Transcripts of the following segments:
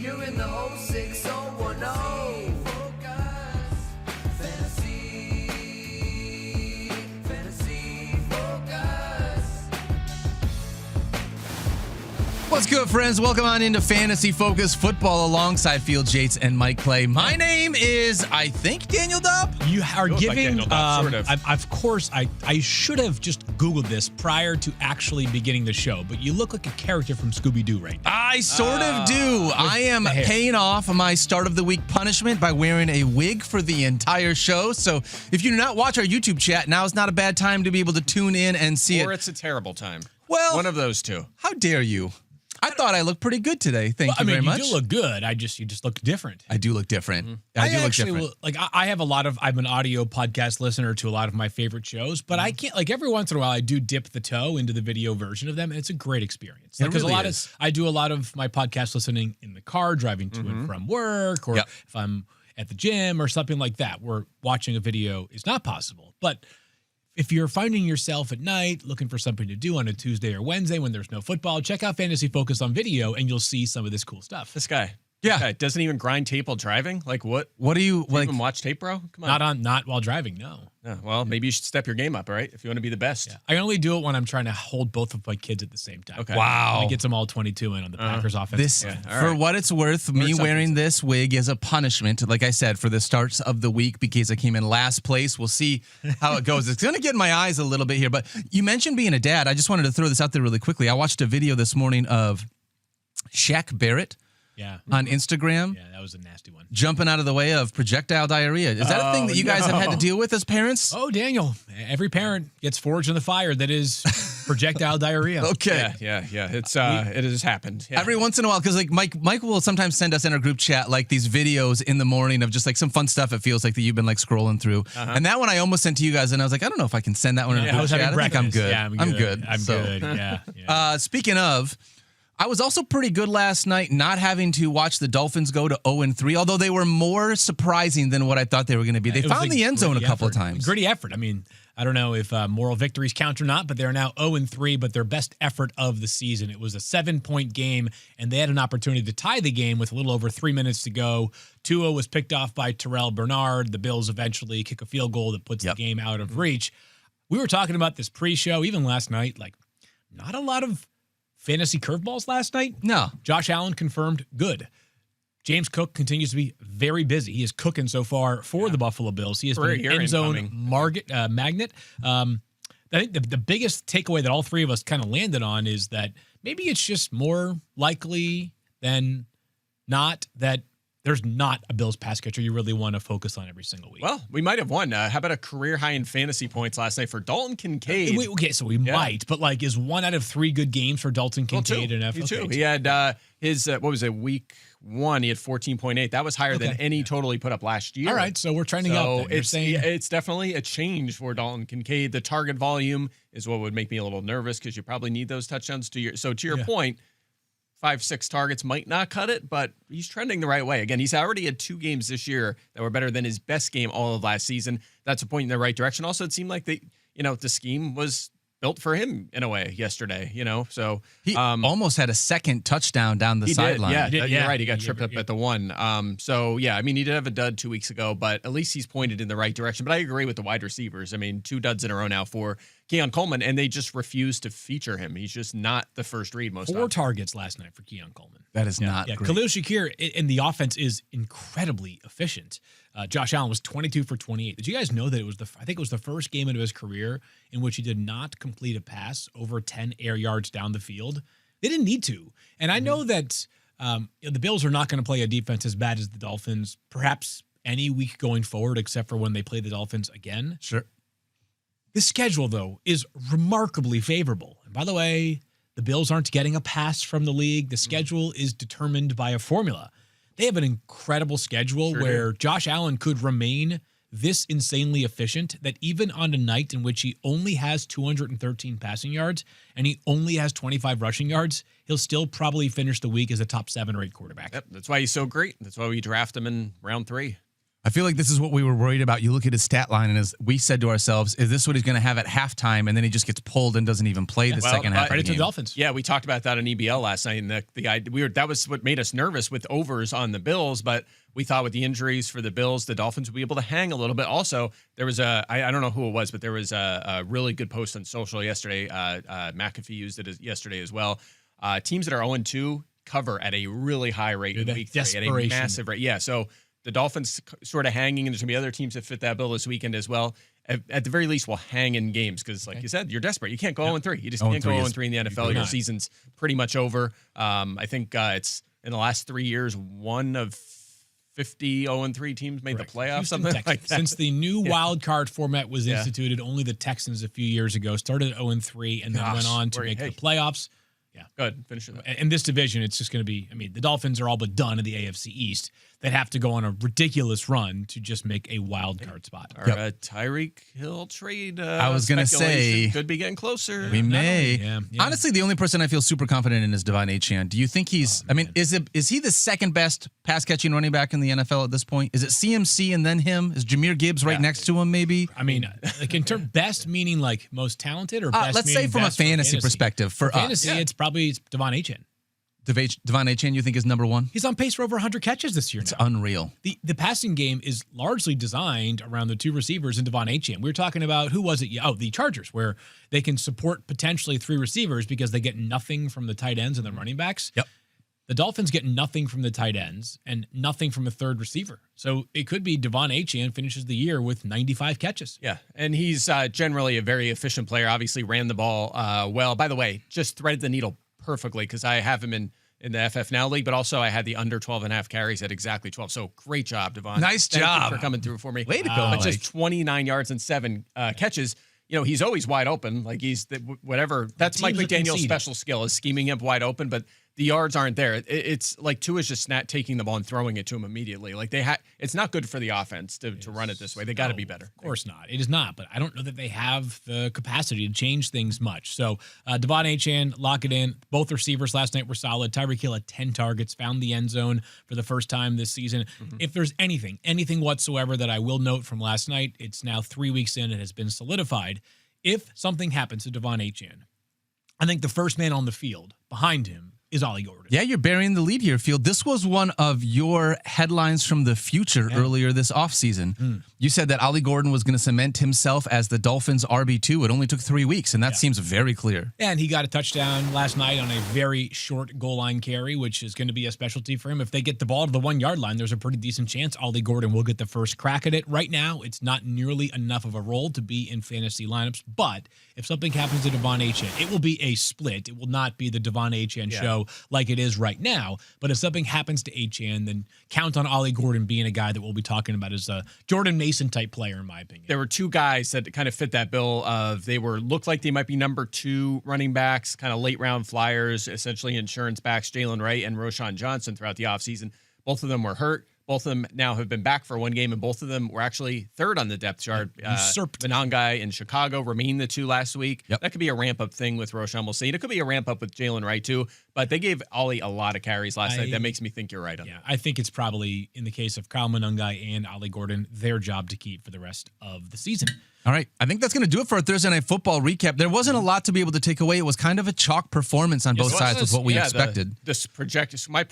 You're in the 06010. What's good, friends? Welcome on into Fantasy Focus Football alongside Field Yates and Mike Clay. My name is, I think, Daniel Dopp. You are giving, like Dopp, sort of. of course, I should have just Googled this prior to actually beginning the show, but you look like a character from Scooby-Doo right now. I sort of do. I am paying off my start of the week punishment by wearing a wig for the entire show. So if you do not watch our YouTube chat, now is not a bad time to be able to tune in and see it. Or it's a terrible time. Well, one of those two. How dare you? I thought I looked pretty good today. Thank you very much. You do look good. You just look different. I do look different. Mm-hmm. I do look different. I have I'm an audio podcast listener to a lot of my favorite shows, but I can't, every once in a while I do dip the toe into the video version of them, and it's a great experience. Because I do a lot of my podcast listening in the car, driving to and from work, or if I'm at the gym or something like that, where watching a video is not possible. But if you're finding yourself at night looking for something to do on a Tuesday or Wednesday when there's no football, check out Fantasy Focus on video, and you'll see some of this cool stuff. This guy doesn't even grind tape while driving. Like what? What do you like? Even watch tape, bro? Come on. Not while driving. No. Well, maybe you should step your game up, right? If you want to be the best. Yeah. I only do it when I'm trying to hold both of my kids at the same time. Okay. Wow. It gets them all 22 in on the Packers offense. For what it's worth, me wearing this wig is a punishment, like I said, for the starts of the week because I came in last place. We'll see how it goes. It's going to get in my eyes a little bit here, but you mentioned being a dad. I just wanted to throw this out there really quickly. I watched a video this morning of Shaq Barrett. On Instagram. Yeah, that was a nasty one. Jumping out of the way of projectient diarrhea. Is that a thing that you guys have had to deal with as parents? Oh, Daniel. Every parent gets forged in the fire that is projectile diarrhea. Okay. Yeah. It's it has happened. Yeah. Every once in a while, because Mike will sometimes send us in our group chat these videos in the morning of just some fun stuff. It feels like that you've been scrolling through. And that one I almost sent to you guys, and I was like, I don't know if I can send that one in a group chat. I think I'm good. Yeah, I'm good. I'm good. Yeah. Speaking of, I was also pretty good last night not having to watch the Dolphins go to 0-3, although they were more surprising than what I thought they were going to be. They found the end zone a couple of times. Gritty effort. I mean, I don't know if moral victories count or not, but they're now 0-3, but their best effort of the season. It was a 7-point game, and they had an opportunity to tie the game with a little over 3 minutes to go. Tua was picked off by Terrell Bernard. The Bills eventually kick a field goal that puts the game out of reach. We were talking about this pre-show, even last night, not a lot of fantasy curveballs last night? No. Josh Allen confirmed good. James Cook continues to be very busy. He is cooking so far for the Buffalo Bills. He has been an end zone magnet. I think the biggest takeaway that all three of us kind of landed on is that maybe it's just more likely than not that there's not a Bills pass catcher you really want to focus on every single week. Well, we might have won. How about a career high in fantasy points last night for Dalton Kincaid? We might, but is 1 out of 3 good games for Dalton Kincaid enough? Two. He had his, week 1, he had 14.8. That was higher than any total he put up last year. All right, so we're trending up. It's definitely a change for Dalton Kincaid. The target volume is what would make me a little nervous because you probably need those touchdowns to your point. 5-6 targets might not cut it, but he's trending the right way. Again, he's already had 2 games this year that were better than his best game all of last season. That's a point in the right direction. Also, it seemed like the scheme was built for him in a way yesterday, so he almost had a second touchdown down the sideline. You're right. He got tripped up at the one. He did have a dud 2 weeks ago, but at least he's pointed in the right direction. But I agree with the wide receivers. 2 duds in a row now for Keon Coleman, and they just refuse to feature him. He's just not the first read most often. 4 targets last night for Keon Coleman. That is not great. Khalil Shakir in the offense is incredibly efficient. Josh Allen was 22 for 28. Did you guys know that it was the first game of his career in which he did not complete a pass over 10 air yards down the field? They didn't need to. And I know that the Bills are not going to play a defense as bad as the Dolphins, perhaps any week going forward, except for when they play the Dolphins again. Sure. The schedule, though, is remarkably favorable. And by the way, the Bills aren't getting a pass from the league. The schedule is determined by a formula. They have an incredible schedule where Josh Allen could remain this insanely efficient that even on a night in which he only has 213 passing yards and he only has 25 rushing yards, he'll still probably finish the week as a top 7 or 8 quarterback. Yep, that's why he's so great. That's why we draft him in round 3. I feel like this is what we were worried about. You look at his stat line, and as we said to ourselves, is this what he's going to have at halftime? And then he just gets pulled and doesn't even play the second half. Credit to the Dolphins. Yeah, we talked about that on EBL last night, and that was what made us nervous with overs on the Bills. But we thought with the injuries for the Bills, the Dolphins would be able to hang a little bit. Also, there was I don't know who it was, but there was a really good post on social yesterday. McAfee used it yesterday as well. Teams that are 0-2 cover at a really high rate in week 3, at a massive rate. Yeah, so the Dolphins sort of hanging, and there's going to be other teams that fit that bill this weekend as well. At the very least, will hang in games because, like you said, you're desperate. You can't go 0-3. You just can't go 0-3 in the NFL. Your season's pretty much over. I think it's in the last 3 years, one of 50 0-3 teams made the playoffs, Houston, something like that. Since the new wild card format was instituted, only the Texans a few years ago started at 0-3 and then went on to make the playoffs. Yeah. Good. Finish it up. In this division, it's just going to be, the Dolphins are all but done in the AFC East. They'd have to go on a ridiculous run to just make a wild card spot. Our Tyreek Hill trade. I was going to say. Could be getting closer. We may. Honestly, the only person I feel super confident in is Devon Achane. Do you think he's, is he the second best pass catching running back in the NFL at this point? Is it CMC and then him? Is Jahmyr Gibbs right next to him maybe? Like in terms best meaning like most talented or best let's say from a fantasy perspective for us. Fantasy, it's probably Devon Achane. Devon Achane, you think is number one? He's on pace for over 100 catches this year. It's unreal. The passing game is largely designed around the two receivers and Devon Achane. We were talking about, who was it? The Chargers, where they can support potentially 3 receivers because they get nothing from the tight ends and the running backs. Yep. The Dolphins get nothing from the tight ends and nothing from a third receiver. So it could be Devon Achane finishes the year with 95 catches. Yeah, and he's generally a very efficient player. Obviously ran the ball well. By the way, just threaded the needle perfectly because I have him in the FF Now League, but also I had the under 12.5 carries at exactly 12. So great job, Devon. Nice Thank job you for coming through for me. Way to go, But just 29 yards and 7 catches. He's always wide open. Like he's whatever. That's Mike McDaniel's special skill is scheming him wide open, but the yards aren't there. It's like Tua's just taking the ball and throwing it to him immediately. Like it's not good for the offense to run it this way. They got to be better. Of course not. It is not, but I don't know that they have the capacity to change things much. So Devon Achane, lock it in. Both receivers last night were solid. Tyreek Hill had 10 targets, found the end zone for the first time this season. Mm-hmm. If there's anything whatsoever that I will note from last night, it's now 3 weeks in. It has been solidified. If something happens to Devon Achane, I think the first man on the field behind him is Ollie Gordon. Yeah, you're burying the lead here, Field. This was one of your headlines from the future earlier this offseason. You said that Ollie Gordon was going to cement himself as the Dolphins' RB2. It only took 3 weeks, and that seems very clear. And he got a touchdown last night on a very short goal line carry, which is going to be a specialty for him. If they get the ball to the 1 yard line, there's a pretty decent chance Ollie Gordon will get the first crack at it. Right now, it's not nearly enough of a role to be in fantasy lineups, but if something happens to Devon Achane, it will be a split. It will not be the Devon Achane show like it is right now. But if something happens to Achane, then count on Ollie Gordon being a guy that we'll be talking about as a Jordan Mason type player, in my opinion. There were 2 guys that kind of fit that bill of looked like they might be number 2 running backs, kind of late round flyers, essentially insurance backs, Jalen Wright and Roschon Johnson throughout the offseason. Both of them were hurt. Both of them now have been back for one game, and both of them were actually third on the depth chart. Benangai in Chicago remained the 2 last week. Yep. That could be a ramp-up thing with Roschon. We'll see. It could be a ramp-up with Jalen Wright, too. But they gave Ollie a lot of carries last night. That makes me think you're right on that. I think it's probably, in the case of Kyle Benangai and Ollie Gordon, their job to keep for the rest of the season. All right. I think that's going to do it for our Thursday Night Football recap. There wasn't a lot to be able to take away. It was kind of a chalk performance on both sides with what we expected. This my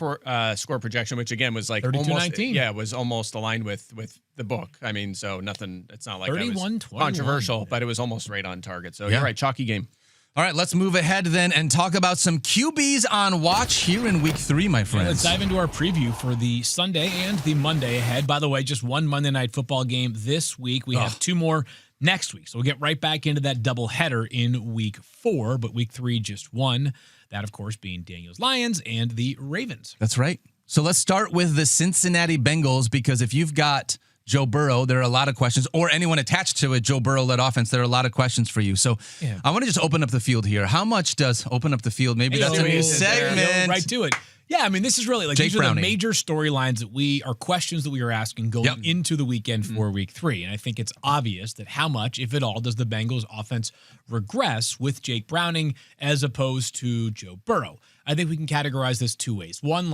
score projection, which again was like 32-19. Yeah, was almost aligned with the book. So nothing. It's not like 31-21. Controversial, but it was almost right on target. So you're right. Chalky game. All right, let's move ahead then and talk about some QBs on watch here in week 3, my friends. Let's dive into our preview for the Sunday and the Monday ahead. By the way, just one Monday Night Football game this week. We have 2 more next week. So we'll get right back into that doubleheader in week 4, but week 3, just one. That, of course, being Daniel's Lions and the Ravens. That's right. So let's start with the Cincinnati Bengals, because if you've got Joe Burrow, there are a lot of questions, or anyone attached to a Joe Burrow-led offense, there are a lot of questions for you. So I want to just open up the field here. How much does open up the field? Maybe that's a new segment. Right to it. Yeah, this is really these are the major storylines that are questions that we are asking going into the weekend for week 3. And I think it's obvious that how much, if at all, does the Bengals offense regress with Jake Browning as opposed to Joe Burrow? I think we can categorize this 2 ways. One,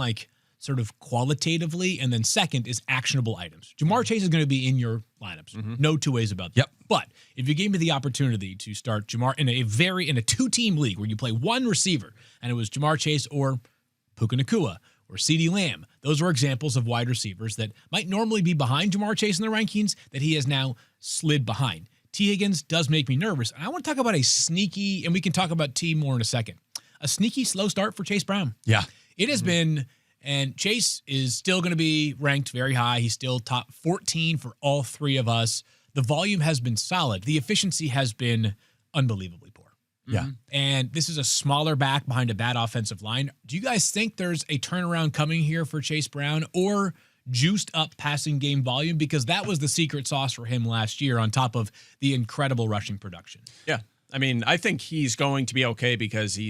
sort of qualitatively, and then second is actionable items. Jamar Chase is going to be in your lineups. No two ways about that. Yep. But if you gave me the opportunity to start Jamar in a two-team league where you play one receiver, and it was Jamar Chase or Puka Nacua or CeeDee Lamb, those were examples of wide receivers that might normally be behind Jamar Chase in the rankings that he has now slid behind. T. Higgins does make me nervous. And I want to talk about a sneaky, and we can talk about T more in a second, a sneaky slow start for Chase Brown. Yeah. It has been, and Chase is still going to be ranked very high. He's still top 14 for all three of us. The volume has been solid. The efficiency has been unbelievably poor. Yeah. And this is a smaller back behind a bad offensive line. Do you guys think there's a turnaround coming here for Chase Brown, or juiced up passing game volume? Because that was the secret sauce for him last year on top of the incredible rushing production. Yeah. I mean, I think he's going to be okay because he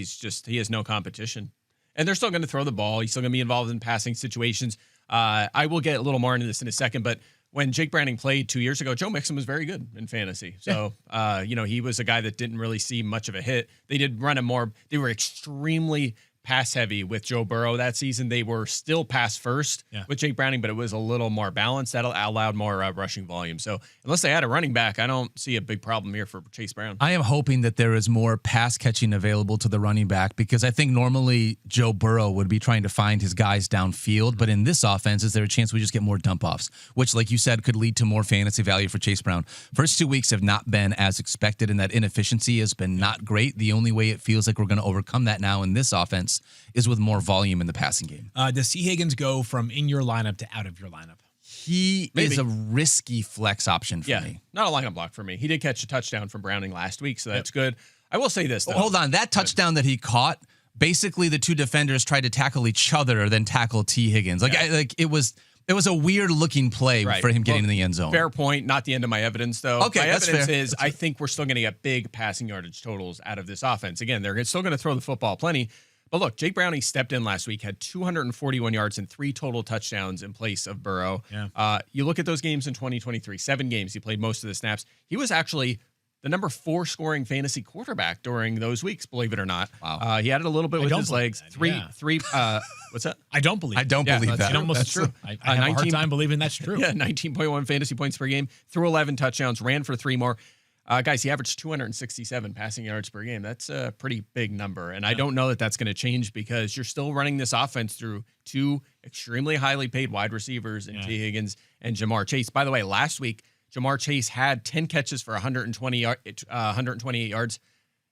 has no competition. And they're still going to throw the ball. He's still going to be involved in passing situations. I will get a little more into this in a second, but when Jake Browning played 2 years ago, Joe Mixon was very good in fantasy. So, he was a guy that didn't really see much of a hit. They did run him more. They were extremely pass heavy with Joe Burrow that season. They were still pass first with Jake Browning, but it was a little more balanced. That allowed more rushing volume. So unless they had a running back, I don't see a big problem here for Chase Brown. I am hoping that there is more pass catching available to the running back, because I think normally Joe Burrow would be trying to find his guys downfield. But in this offense, is there a chance we just get more dump offs, which, like you said, could lead to more fantasy value for Chase Brown? First 2 weeks have not been as expected, and that inefficiency has been not great. The only way it feels like we're going to overcome that now in this offense is with more volume in the passing game. Does T. Higgins go from in your lineup to out of your lineup? He is a risky flex option for me. Not a lineup block for me. He did catch a touchdown from Browning last week, so that's good. I will say this, though. Hold on. That touchdown that he caught, basically the two defenders tried to tackle each other, then tackle T. Higgins. It was a weird looking play for him getting in the end zone. Fair point. Not the end of my evidence, though. Okay, my that's evidence fair. is I think we're still going to get big passing yardage totals out of this offense. Again, they're still going to throw the football plenty. But look, Jake Browning stepped in last week, had 241 yards and 3 total touchdowns in place of Burrow. Yeah. You look at those games in 2023, 7 games, he played most of the snaps. He was actually the number 4 scoring fantasy quarterback during those weeks, believe it or not. Wow. He had it a little bit with his legs. That. Three, what's that? I don't believe believe that. That's true. I have a hard time believing that's true. Yeah, 19.1 fantasy points per game, threw 11 touchdowns, ran for 3 more. Guys, he averaged 267 passing yards per game. That's a pretty big number. And I don't know that that's going to change, because you're still running this offense through 2 extremely highly paid wide receivers in T. Higgins and Jamar Chase. By the way, last week, Jamar Chase had 10 catches for 128 yards.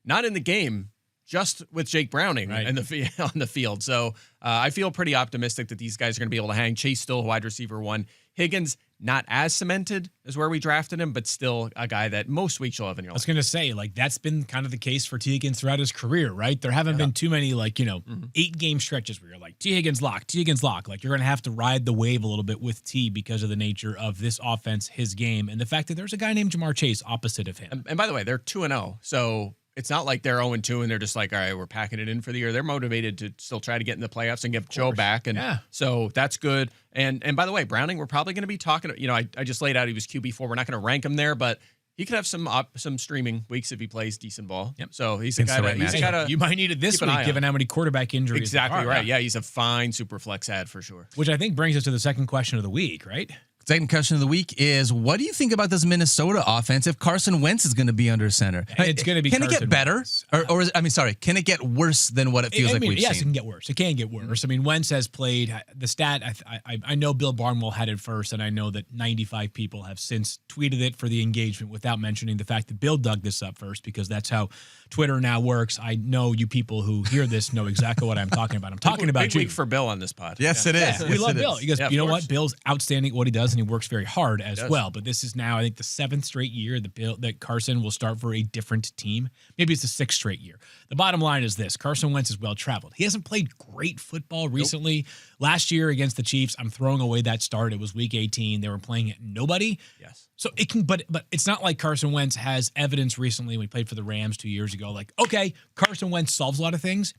Not in the game, just with Jake Browning on the field. So I feel pretty optimistic that these guys are going to be able to hang. Chase still wide receiver 1. Higgins, not as cemented as where we drafted him, but still a guy that most weeks you'll have in your life. I was going to say, that's been kind of the case for T. Higgins throughout his career, right? There haven't been too many, 8-game stretches where you're like, T. Higgins lock. Like, you're going to have to ride the wave a little bit with T because of the nature of this offense, his game, and the fact that there's a guy named Jamar Chase opposite of him. And by the way, they're 2-0. So it's not like they're 0-2 and they're just like, all right, we're packing it in for the year. They're motivated to still try to get in the playoffs and get Joe back. And so that's good. And by the way, Browning, we're probably going to be talking, I just laid out he was QB4. We're not going to rank him there, but he could have some streaming weeks if he plays decent ball. Yep. So he's a guy that you might need it this week, given how many quarterback injuries. Exactly right. Yeah, he's a fine super flex ad for sure. Which I think brings us to the second question of the week, right? Second question of the week is, what do you think about this Minnesota offense if Carson Wentz is going to be under center? It's going to be. Can it get better? Can it get worse than what it feels like we've seen? Yes, it can get worse. It can get worse. I mean, Wentz has played the stat. I know Bill Barnwell had it first, and I know that 95 people have since tweeted it for the engagement without mentioning the fact that Bill dug this up first, because that's how Twitter now works. I know you people who hear this know exactly what I'm talking about. I'm talking about big week for Bill on this pod. Yes, it is. We love Bill. Because you know what? Bill's outstanding at what he does, and he works very hard as well. But this is now, I think, the 7th straight year that Carson will start for a different team. Maybe it's the 6th straight year. The bottom line is this: Carson Wentz is well traveled. He hasn't played great football recently. Last year against the Chiefs, I'm throwing away that start. It was week 18. They were playing at nobody. Yes. So it can, but it's not like Carson Wentz has evidence recently when he played for the Rams 2 years ago. Like, okay, Carson Wentz solves a lot of things.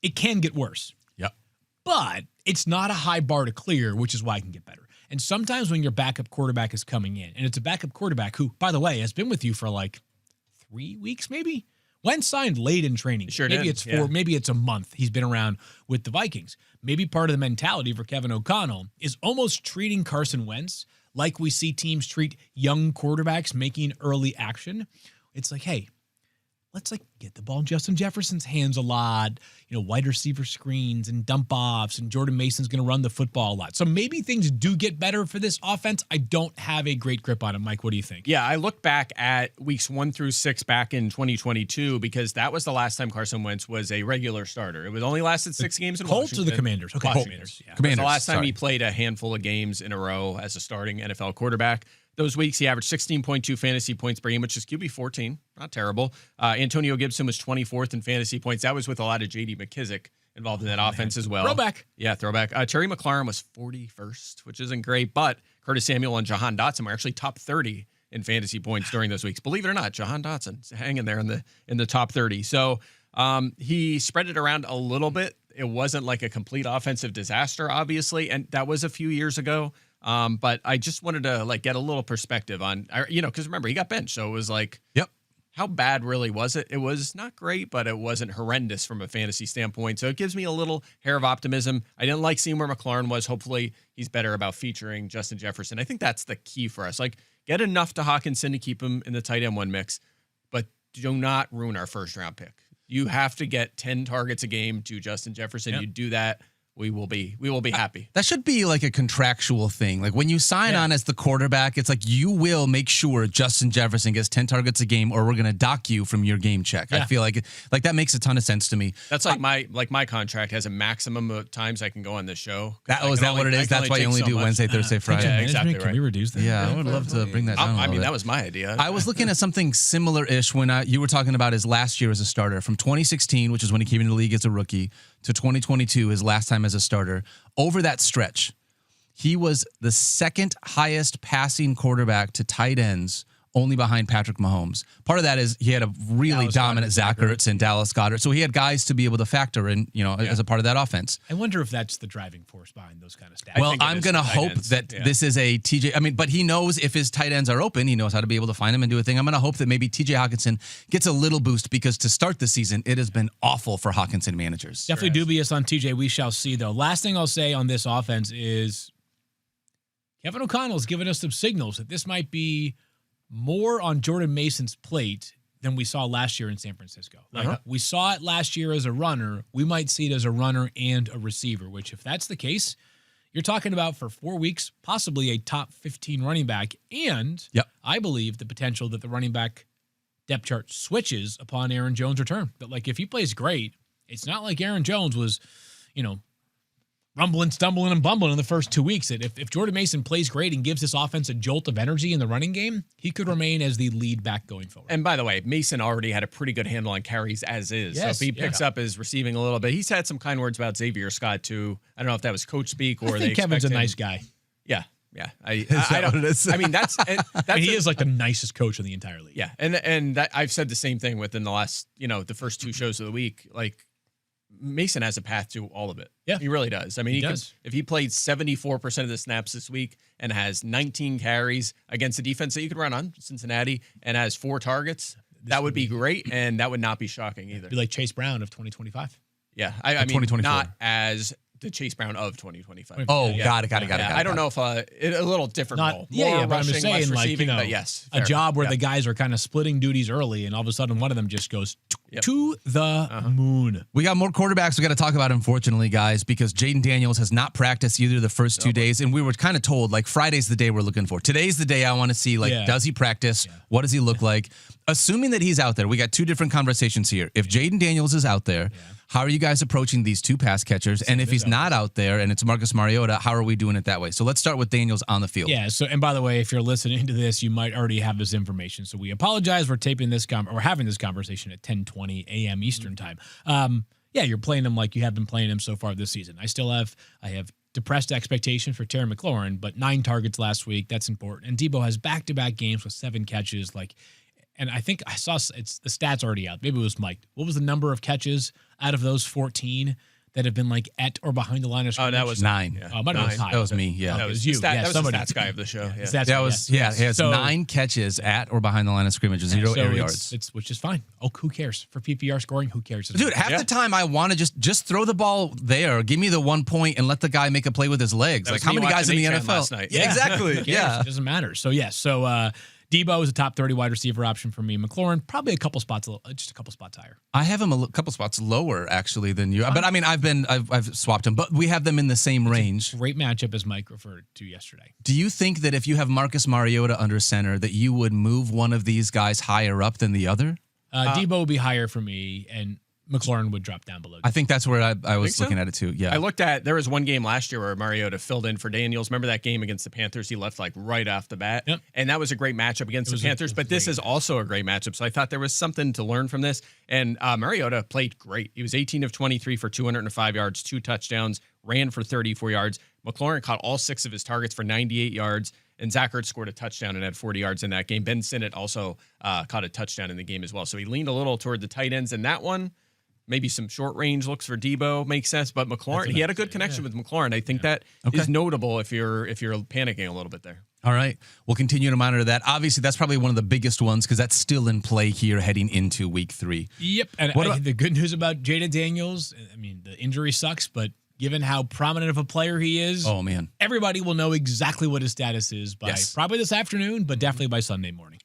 It can get worse. Yep. But it's not a high bar to clear, which is why it can get better. And sometimes when your backup quarterback is coming in, and it's a backup quarterback who, by the way, has been with you for 3 weeks maybe, Wentz signed late in training. Sure maybe did, it's maybe it's a month he's been around with the Vikings. Maybe part of the mentality for Kevin O'Connell is almost treating Carson Wentz like we see teams treat young quarterbacks making early action. It's like, hey, let's get the ball in Justin Jefferson's hands a lot, wide receiver screens and dump offs, and Jordan Mason's going to run the football a lot. So maybe things do get better for this offense. I don't have a great grip on it. Mike, what do you think? Yeah, I look back at weeks 1 through 6 back in 2022 because that was the last time Carson Wentz was a regular starter. It was only lasted 6 games in Colts Washington. or the Commanders? Okay, Commanders. Yeah. Commanders. The last time he played a handful of games in a row as a starting NFL quarterback. Those weeks, he averaged 16.2 fantasy points per game, which is QB 14. Not terrible. Antonio Gibson was 24th in fantasy points. That was with a lot of J.D. McKissick involved in that offense as well. Throwback. Yeah, throwback. Terry McLaurin was 41st, which isn't great, but Curtis Samuel and Jahan Dotson were actually top 30 in fantasy points during those weeks. Believe it or not, Jahan Dotson's hanging there in the top 30. So he spread it around a little bit. It wasn't like a complete offensive disaster, obviously, and that was a few years ago. But I just wanted to get a little perspective on, because remember, he got benched. So it was yep. How bad really was it? It was not great, but it wasn't horrendous from a fantasy standpoint. So it gives me a little hair of optimism. I didn't like seeing where McLaurin was. Hopefully he's better about featuring Justin Jefferson. I think that's the key for us. Get enough to Hawkinson to keep him in the tight end 1 mix, but do not ruin our first round pick. You have to get 10 targets a game to Justin Jefferson. Yep. You do that, we will be happy. That should be like a contractual thing. Like when you sign on as the quarterback, it's like you will make sure Justin Jefferson gets 10 targets a game or we're going to dock you from your game check. Yeah. I feel like that makes a ton of sense to me. That's my contract has a maximum of times I can go on this show. Is that what it is? That's why you only do Wednesday, Thursday, Friday. Yeah, exactly right. Can we reduce that? Yeah, I would love to bring that down. I mean, that was my idea. I was looking at something similar-ish when you were talking about his last year as a starter. From 2016, which is when he came into the league as a rookie, to 2022, his last time as a starter. Over that stretch, he was the second highest passing quarterback to tight ends, only behind Patrick Mahomes. Part of that is he had a really dominant Zach Ertz and Dallas Goedert, so he had guys to be able to factor in, as a part of that offense. I wonder if that's the driving force behind those kind of stats. Well, I'm going to hope that this is a TJ. But he knows if his tight ends are open, he knows how to be able to find them and do a thing. I'm going to hope that maybe TJ Hawkinson gets a little boost because to start the season, it has been awful for Hawkinson managers. Definitely dubious on TJ. We shall see, though. Last thing I'll say on this offense is Kevin O'Connell's given us some signals that this might be more on Jordan Mason's plate than we saw last year in San Francisco. We saw it last year as a runner. We might see it as a runner and a receiver, which if that's the case, you're talking about for 4 weeks, possibly a top 15 running back. And I believe the potential that the running back depth chart switches upon Aaron Jones' return. That if he plays great, it's not like Aaron Jones was, rumbling, stumbling, and bumbling in the first 2 weeks. If Jordan Mason plays great and gives this offense a jolt of energy in the running game, he could remain as the lead back going forward. And by the way, Mason already had a pretty good handle on carries as is. Yes, so if he picks up his receiving a little bit, he's had some kind words about Xavier Scott too. I don't know if that was coach speak or I think Kevin's a nice guy. Yeah. I don't. I mean, that's he is like the nicest coach in the entire league. Yeah, and that I've said the same thing within the last, the first 2 shows of the week. Mason has a path to all of it. Yeah. He really does. I mean, if he played 74% of the snaps this week and has 19 carries against a defense that you could run on, Cincinnati, and has 4 targets, that would be great, and that would not be shocking either. Be like Chase Brown of 2025. Yeah. I mean, not as the Chase Brown of 2025. Oh, got it. I don't know if a little different role. More but I'm just saying, receiving, but yes. A job where the guys are kind of splitting duties early, and all of a sudden one of them just goes to the moon. We got more quarterbacks we got to talk about, unfortunately, guys, because Jaden Daniels has not practiced either the first 2 days, and we were kind of told, Friday's the day we're looking for. Today's the day I want to see, does he practice? Yeah. What does he look like? Assuming that he's out there, we got 2 different conversations here. If Jaden Daniels is out there, how are you guys approaching these 2 pass catchers? And if he's not out there and it's Marcus Mariota, how are we doing it that way? So let's start with Daniels on the field. Yeah. So, and by the way, if you're listening to this, you might already have this information. So we apologize. We're taping this we're having this conversation at 10:20 a.m. Eastern time. You're playing him like you have been playing him so far this season. I have depressed expectation for Terry McLaurin, but 9 targets last week. That's important. And Debo has back-to-back games with 7 catches. And I think I saw the stats already out. Maybe it was Mike. What was the number of catches out of those 14 that have been like at or behind the line of scrimmage? that was 9. Yeah. Might have been high. That was me. Yeah. That was you. That was somebody. the stats guy of the show. Yeah. That was He has So- 9 catches at or behind the line of scrimmage, 0 air yards. It's which is fine. Oh, who cares for PPR scoring? Who cares? Dude, half the time I want to just throw the ball there. Give me the 1 point and let the guy make a play with his legs. That Like was how me many guys in the watching NFL? last night. Yeah, exactly. Who cares? It doesn't matter. So Debo is a top 30 wide receiver option for me. McLaurin probably just a couple spots higher. I have him a couple spots lower actually than you. But I mean, I've swapped him, but we have them in the same range. Great matchup as Mike referred to yesterday. Do you think that if you have Marcus Mariota under center, that you would move one of these guys higher up than the other? Debo would be higher for me, and McLaurin would drop down below. I think that's where I was so? looking at it too. Yeah. There was one game last year where Mariota filled in for Daniels. Remember that game against the Panthers? He left like right off the bat. Yep. And that was a great matchup against the Panthers, but this is also a great matchup. So I thought there was something to learn from this. And Mariota played great. He was 18 of 23 for 205 yards, 2 touchdowns, ran for 34 yards. McLaurin caught all 6 of his targets for 98 yards. And Zach Ertz scored a touchdown and had 40 yards in that game. Ben Sinnott also caught a touchdown in the game as well. So he leaned a little toward the tight ends in that one. Maybe some short range looks for Debo makes sense, but McLaurin, he had a good connection with McLaurin. I think that is notable if you're panicking a little bit there. All right. We'll continue to monitor that. Obviously, that's probably one of the biggest ones because that's still in play here heading into week 3. Yep. And the good news about Jaden Daniels, I mean, the injury sucks, but given how prominent of a player he is, oh man, everybody will know exactly what his status is by probably this afternoon, but definitely by Sunday morning.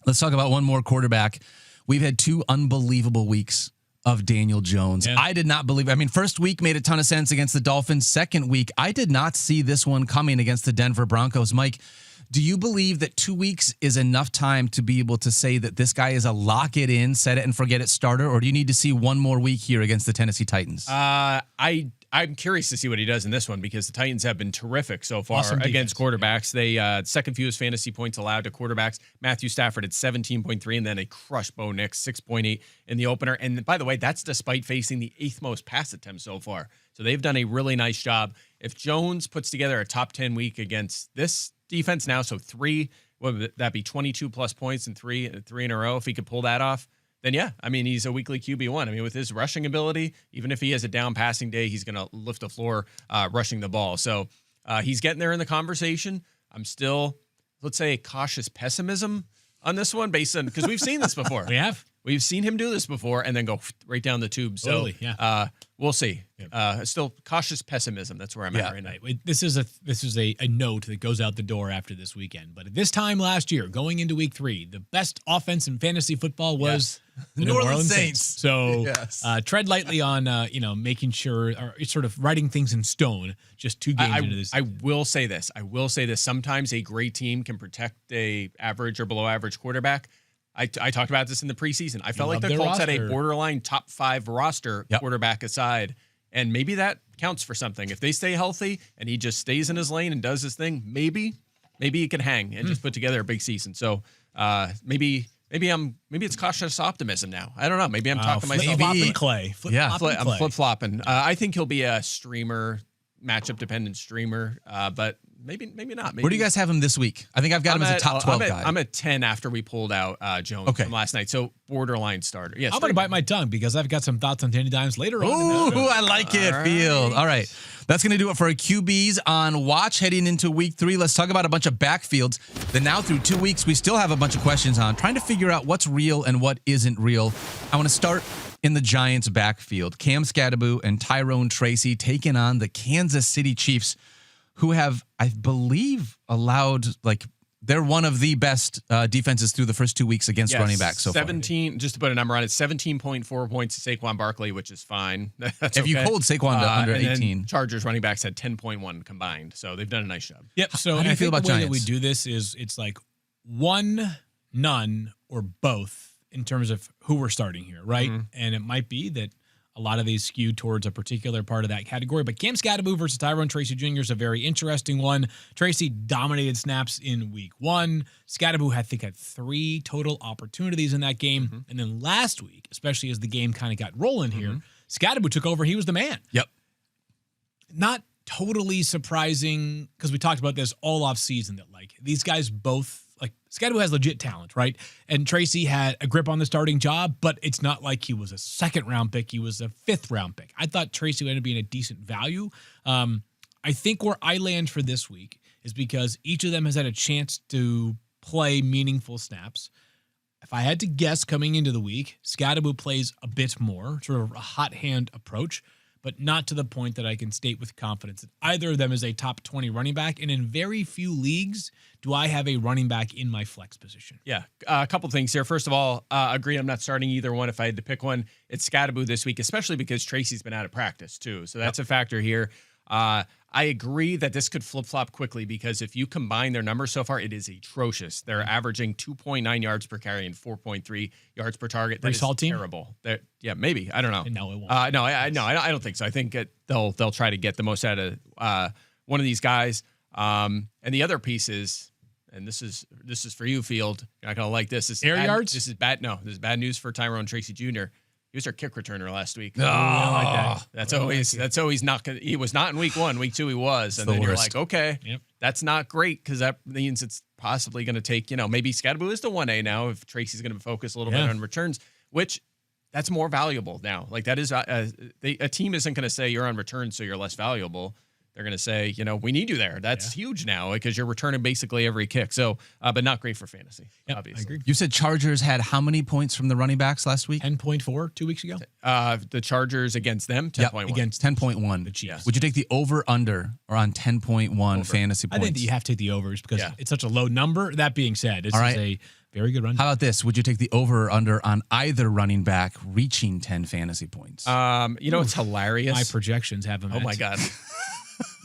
Let's talk about one more quarterback. We've had 2 unbelievable weeks of Daniel Jones. Yeah. I did not believe. I mean, first week made a ton of sense against the Dolphins. Second week, I did not see this one coming against the Denver Broncos. Mike, do you believe that 2 weeks is enough time to be able to say that this guy is a lock it in, set it and forget it starter, or do you need to see one more week here against the Tennessee Titans? I'm curious to see what he does in this one because the Titans have been terrific so far against quarterbacks. They second fewest fantasy points allowed to quarterbacks. Matthew Stafford at 17.3, and then they crushed Bo Nix 6.8 in the opener. And by the way, that's despite facing the 8th most pass attempts so far. So they've done a really nice job. If Jones puts together a top 10 week against this defense now, so 3, what would that be? 22 plus points in three in a row. If he could pull that off, then yeah, I mean, he's a weekly QB1. I mean, with his rushing ability, even if he has a down passing day, he's going to lift the floor rushing the ball. So he's getting there in the conversation. I'm still, let's say, cautious pessimism on this one based on, because we've seen this before. We've seen him do this before and then go right down the tube. So we'll see. Still cautious pessimism. That's where I'm at right now. This is a note that goes out the door after this weekend. But at this time last year, going into week 3, the best offense in fantasy football was the New Orleans Saints. So tread lightly on making sure or sort of writing things in stone. Just 2 games into this. I will say this. Sometimes a great team can protect a average or below average quarterback. I talked about this in the preseason. I felt like the Colts had a borderline top 5 roster, quarterback aside, and maybe that counts for something. If they stay healthy and he just stays in his lane and does his thing, maybe he can hang and just put together a big season. So maybe it's cautious optimism now. I don't know. Maybe I'm talking myself. I'm flip-flopping. I think he'll be a streamer, matchup-dependent streamer, but maybe not. Maybe. Where do you guys have him this week? I think I've got him as a top 12 guy. I'm at 10 after we pulled out Jones from last night, so borderline starter. Yeah, I'm going to bite my tongue because I've got some thoughts on Danny Dimes later on. Ooh, I like it, Field. All right. That's going to do it for our QBs on watch heading into week 3. Let's talk about a bunch of backfields. Then now through 2 weeks, we still have a bunch of questions on trying to figure out what's real and what isn't real. I want to start in the Giants backfield. Cam Scatterbo and Tyrone Tracy taking on the Kansas City Chiefs, who have, I believe, allowed, they're one of the best defenses through the first 2 weeks against running backs so 17, far. Just to put a number on it, 17.4 points to Saquon Barkley, which is fine. That's if you hold Saquon to under 18. Chargers running backs had 10.1 combined, so they've done a nice job. Yep. So how do you feel about the way Giants? that we do this is it's like 1, none, or both in terms of who we're starting here, right? Mm-hmm. And it might be that a lot of these skew towards a particular part of that category. But Cam Scatterbo versus Tyrone Tracy Jr. is a very interesting one. Tracy dominated snaps in week 1. Scatterbo, I think, had 3 total opportunities in that game. Mm-hmm. And then last week, especially as the game kind of got rolling here, Scatterbo took over. He was the man. Yep. Not totally surprising because we talked about this all off season that these guys both like Scadaboo has legit talent, right? And Tracy had a grip on the starting job, but it's not like he was a 2nd-round pick. He was a 5th-round pick. I thought Tracy would end up being a decent value. I think where I land for this week is because each of them has had a chance to play meaningful snaps. If I had to guess coming into the week, Scadaboo plays a bit more, sort of a hot hand approach, but not to the point that I can state with confidence that either of them is a top 20 running back. And in very few leagues do I have a running back in my flex position. Yeah, a couple things here. First of all, agree I'm not starting either one. If I had to pick one, it's Scadaboo this week, especially because Tracy's been out of practice too. So that's a factor here. I agree that this could flip-flop quickly because if you combine their numbers so far, it is atrocious. They're averaging 2.9 yards per carry and 4.3 yards per target. That is terrible. Yeah, maybe. I don't know. No, it won't. I don't think so. I think they'll try to get the most out of one of these guys. And the other piece is, and this is for you, Field. You're not gonna like this. This is air bad, yards. This is bad. No, this is bad news for Tyrone Tracy Jr. He was our kick returner last week. Oh, I like that. That's always not good. He was not in week 1. Week 2 he was. And then you're like, okay, that's not great because that means it's possibly going to take, maybe Scadaboo is the 1A now if Tracy's going to focus a little bit on returns, which that's more valuable now. Like that is a team isn't going to say you're on returns so you're less valuable. They're going to say, we need you there. That's huge now because you're returning basically every kick. So, but not great for fantasy, obviously. I agree. You said Chargers had how many points from the running backs last week? 10.4 2 weeks ago. The Chargers against them, 10.1. Against 10.1. the Chiefs. Would you take the over/under or on 10.1 fantasy points? I think that you have to take the overs because it's such a low number. That being said, this is a very good run. How about this? Would you take the over or under on either running back reaching 10 fantasy points? It's hilarious. My projections have them. Oh my God.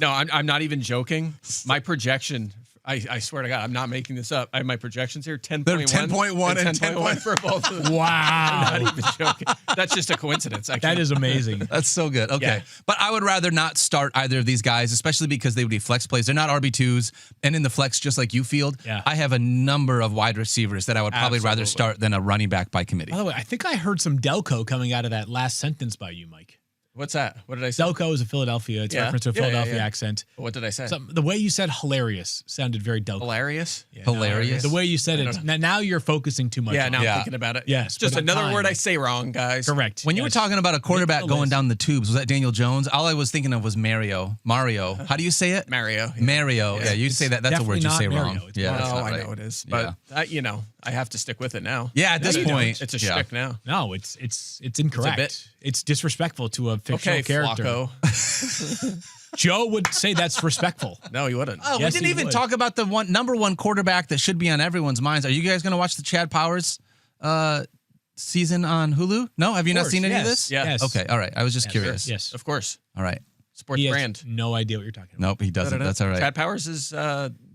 No, I'm not even joking. My projection, I swear to God, I'm not making this up. I have my projections here, 10.1. They're 10.1 and 10.1 for both of them. Wow. I'm not even joking. That's just a coincidence. That is amazing. That's so good. Okay. Yeah. But I would rather not start either of these guys, especially because they would be flex plays. They're not RB2s. And in the flex, just like you, Field, I have a number of wide receivers that I would probably rather start than a running back by committee. By the way, I think I heard some Delco coming out of that last sentence by you, Mike. What's that? What did I say? Delco is a Philadelphia. It's a reference to a Philadelphia accent. What did I say? The way you said hilarious sounded very Delco. Hilarious? Yeah, hilarious? The way you said it. Now you're focusing too much. Yeah, now on it. I'm thinking about it. Yes. Just another time. word I say wrong, guys. Correct. When you were talking about a quarterback going down the tubes, was that Daniel Jones? All I was thinking of was Mario. How do you say it? Mario. Mario. Yeah, you say that. That's a word you say Mario. wrong. It's Yeah, that's not I right. know it is. But, I have to stick with it now. Yeah, at this point. It's a shtick now. No, it's incorrect. It's disrespectful to a fictional character. Flacco. Joe would say that's respectful. No, he wouldn't. Oh, Yes, we didn't he even would. talk about the number one quarterback that should be on everyone's minds. Are you guys going to watch the Chad Powers season on Hulu? No? Have you not seen any of this? Yeah. Yes. Okay, all right. I was just curious. Yes. Of course. All right. Sports He has brand. no idea what you're talking about. Nope, he doesn't. That's all right. Chad Powers is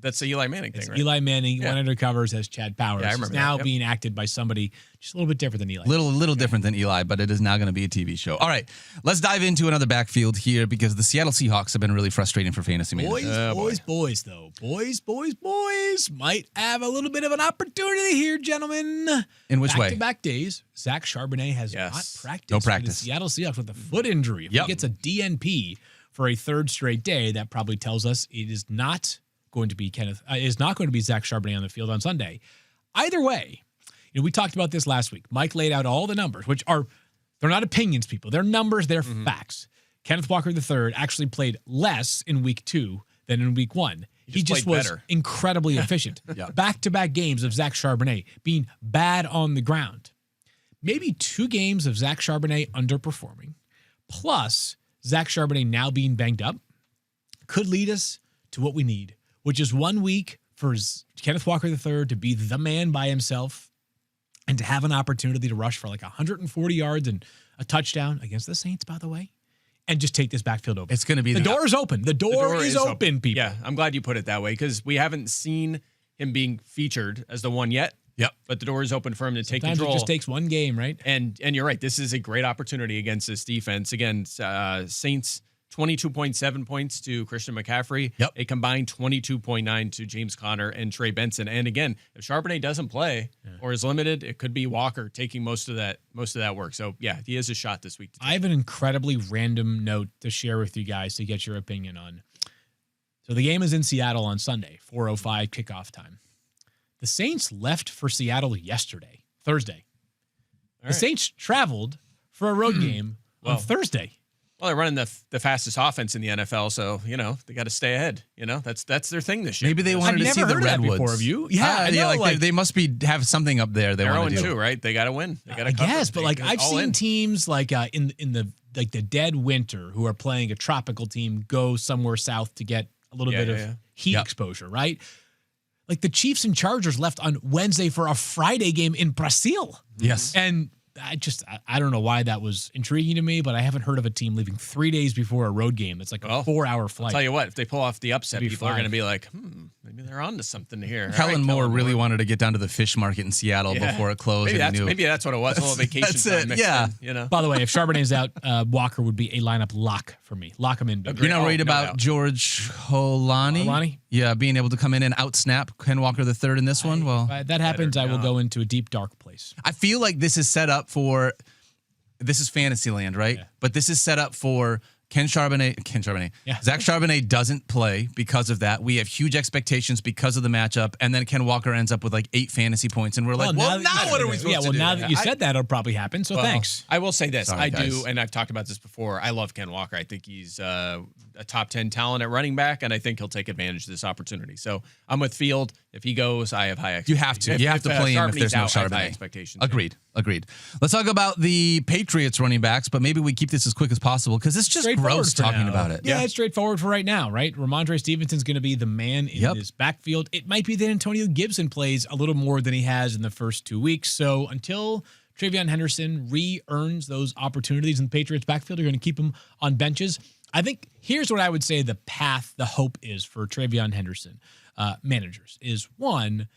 that's the Eli Manning thing, right? Eli Manning went undercovers as Chad Powers. Yeah, I remember It's now that. Yep. being acted by somebody just a little bit different than Eli. Little different than Eli, but it is now going to be a TV show. All right, let's dive into another backfield here because the Seattle Seahawks have been really frustrating for fantasy managers. Boys might have a little bit of an opportunity here, gentlemen. In which way? Back-to-back days, Zach Charbonnet has not practiced. No for practice. the Seattle Seahawks with a foot injury. If he gets a DNP for a third straight day, that probably tells us it is not going to be Zach Charbonnet on the field on Sunday. Either way, we talked about this last week. Mike laid out all the numbers, which they're not opinions, people. They're numbers, they're facts. Kenneth Walker III actually played less in week 2 than in week 1. He just was better. incredibly efficient. Back-to-back games of Zach Charbonnet being bad on the ground. Maybe 2 games of Zach Charbonnet underperforming, plus Zach Charbonnet now being banged up, could lead us to what we need, which is 1 week for Kenneth Walker III to be the man by himself and to have an opportunity to rush for like 140 yards and a touchdown against the Saints, by the way, and just take this backfield over. It's going to be the door is open. The door is open, people. Yeah, I'm glad you put it that way because we haven't seen him being featured as the one yet. Yep. But the door is open for him to take Sometimes control. it just takes one game, right? And you're right. This is a great opportunity against this defense. Again, Saints 22.7 points to Christian McCaffrey. Yep. A combined 22.9 to James Conner and Trey Benson. And again, if Charbonnet doesn't play or is limited, it could be Walker taking most of that work. So yeah, he has a shot this week. I have an incredibly random note to share with you guys to get your opinion on. So the game is in Seattle on Sunday, 4:05 kickoff time. The Saints left for Seattle Thursday. The Saints traveled for a road game on Thursday. Well, they're running the fastest offense in the NFL, so they got to stay ahead. That's their thing this year. Maybe they wanted to see the Redwoods. Before of you. Yeah, I know, they must have something up there. They're 0-2, right? They got to win. They got to. Yes, but I've seen teams in the dead winter who are playing a tropical team go somewhere south to get a little bit of heat exposure, right? Like the Chiefs and Chargers left on Wednesday for a Friday game in Brazil. Yes, and I don't know why that was intriguing to me, but I haven't heard of a team leaving 3 days before a road game. It's like a 4-hour flight. I'll tell you what, if they pull off the upset, people are going to be like, maybe they're on to something here. Kellen Moore really wanted to get down to the fish market in Seattle before it closed. Maybe that's what it was. A little vacation time mixed in, By the way, if Charbonnet's out, Walker would be a lineup lock for me. Lock him in. You're not worried about George Holani? Yeah, being able to come in and out-snap Ken Walker III in this one? Well, if that happens, I will go into a deep, dark place. I feel like this is set up for... This is Fantasyland, right? Yeah. But this is set up for Zach Charbonnet doesn't play because of that. We have huge expectations because of the matchup, and then Ken Walker ends up with 8 fantasy points, and we're now what are we supposed to do? Well, now that you said that, it'll probably happen, so thanks. I will say this. I do, and I've talked about this before, I love Ken Walker. I think he's a top 10 talent at running back, and I think he'll take advantage of this opportunity. So I'm with Field. If he goes, I have high expectations. You have to play him if there's no Charbonnet. High expectations. Agreed. Let's talk about the Patriots running backs, but maybe we keep this as quick as possible because it's just gross talking about it. Yeah, it's straightforward for right now, right? Ramondre Stevenson's going to be the man in this backfield. It might be that Antonio Gibson plays a little more than he has in the first 2 weeks. So until Travion Henderson re-earns those opportunities in the Patriots backfield, they're going to keep him on benches. I think here's what I would say the hope is for Travion Henderson managers is one,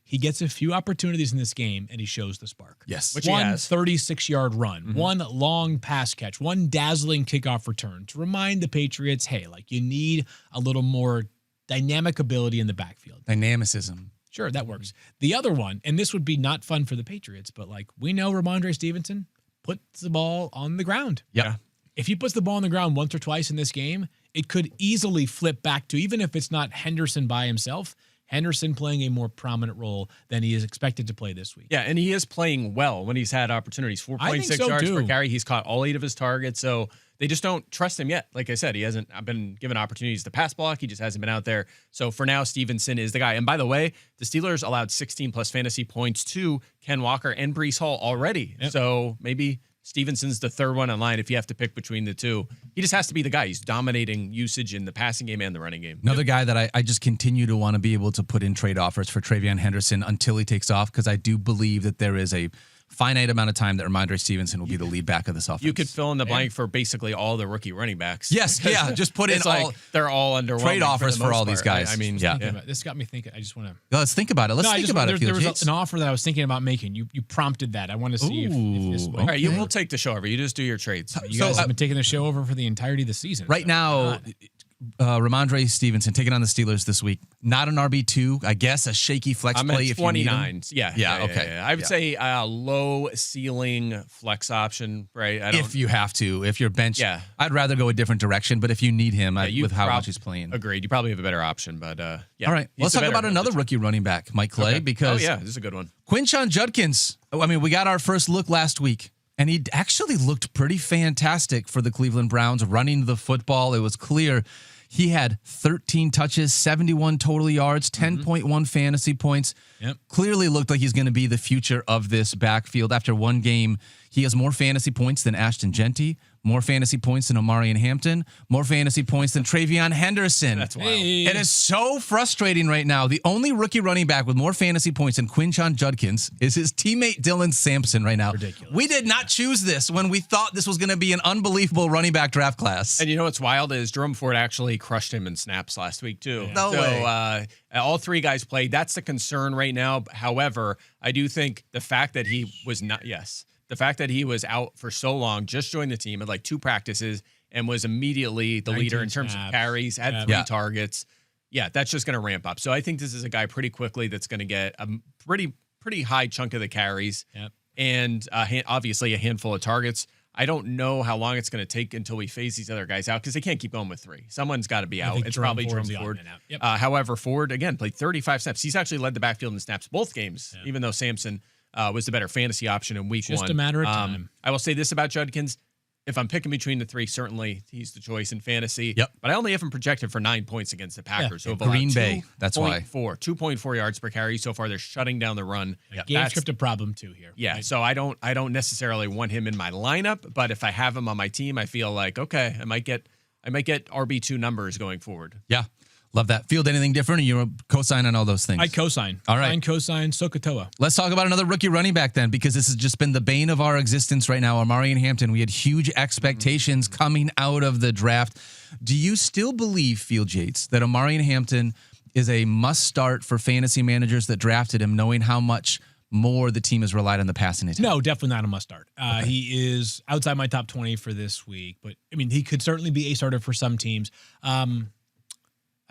he gets a few opportunities in this game and he shows the spark. Yes. Which one 36-yard run, one long pass catch, one dazzling kickoff return to remind the Patriots, hey, you need a little more dynamic ability in the backfield. Dynamicism. Sure, that works. The other one, and this would be not fun for the Patriots, but we know Ramondre Stevenson puts the ball on the ground. Yeah. If he puts the ball on the ground once or twice in this game, it could easily flip back to, even if it's not Henderson by himself, Henderson playing a more prominent role than he is expected to play this week. Yeah, and he is playing well when he's had opportunities. 4.6 yards per carry. He's caught all 8 of his targets, so they just don't trust him yet. Like I said, he hasn't been given opportunities to pass block. He just hasn't been out there. So for now, Stevenson is the guy. And by the way, the Steelers allowed 16-plus fantasy points to Ken Walker and Breece Hall already. Yep. So maybe Stevenson's the third one in line if you have to pick between the two. He just has to be the guy. He's dominating usage in the passing game and the running game. Another guy that I just continue to want to be able to put in trade offers for Travion Henderson until he takes off, because I do believe that there is a finite amount of time that Ramondre Stevenson will be the lead back of this offense. You could fill in the blank for basically all the rookie running backs. Yes, yeah, just put in all. They're all underwhelming. Trade offers for all these guys. I mean, this got me thinking. I just want to. Let's think about it. Let's think about it. There was an offer that I was thinking about making. You prompted that. I want to see if this. All right, we'll take the show over. You just do your trades. You guys have been taking the show over for the entirety of the season. Right now, Ramondre Stevenson taking on the Steelers this week. Not an RB2, I guess, a shaky flex play if 29. You need him. Yeah, okay. Yeah. I would say a low ceiling flex option, right? If you have to, if you're benched, I'd rather go a different direction. But if you need him, with how much he's playing, agreed. You probably have a better option, but All right, let's talk about another rookie running back, Mike Clay, because this is a good one. Quinshon Judkins. I mean, we got our first look last week, and he actually looked pretty fantastic for the Cleveland Browns running the football. It was clear. He had 13 touches, 71 total yards, 10.1 fantasy points. Yep. Clearly looked like he's going to be the future of this backfield. After one game, he has more fantasy points than Ashton Genty, more fantasy points than Omarion Hampton, more fantasy points than Travion Henderson. That's wild. It is so frustrating right now. The only rookie running back with more fantasy points than Quinshon Judkins is his teammate Dylan Sampson right now. Ridiculous. We did not choose this when we thought this was going to be an unbelievable running back draft class. And you know what's wild is Jerome Ford actually crushed him in snaps last week too. Yeah. No way. All 3 guys played. That's the concern right now. However, I do think the fact that he was the fact that he was out for so long, just joined the team, had 2 practices, and was immediately the leader in terms of carries, had 3 targets. Yeah, that's just going to ramp up. So I think this is a guy pretty quickly that's going to get a pretty high chunk of the carries, and obviously a handful of targets. I don't know how long it's going to take until we phase these other guys out because they can't keep going with 3. Someone's got to be out. It's probably Jerome Ford. Yep. However, Ford, again, played 35 snaps. He's actually led the backfield in snaps both games, even though Sampson was the better fantasy option in week 1. Just a matter of time. I will say this about Judkins. If I'm picking between the 3, certainly he's the choice in fantasy. Yep. But I only have him projected for 9 points against the Packers. So Green Bay, that's why. 2.4 yards per carry. So far, they're shutting down the run. Game script a problem too here. Yeah. Right? So I don't necessarily want him in my lineup, but if I have him on my team, I feel like, okay, I might get RB2 numbers going forward. Yeah. Love that. Field anything different, or you co-sign on all those things? I co-sign. All right. I co-sign Sokotoa. Let's talk about another rookie running back then, because this has just been the bane of our existence right now. Amari and Hampton, we had huge expectations coming out of the draft. Do you still believe, Field Yates, that Amari and Hampton is a must-start for fantasy managers that drafted him, knowing how much more the team has relied on the passing attack? No, definitely not a must-start. Okay. He is outside my top 20 for this week, but, I mean, he could certainly be a starter for some teams.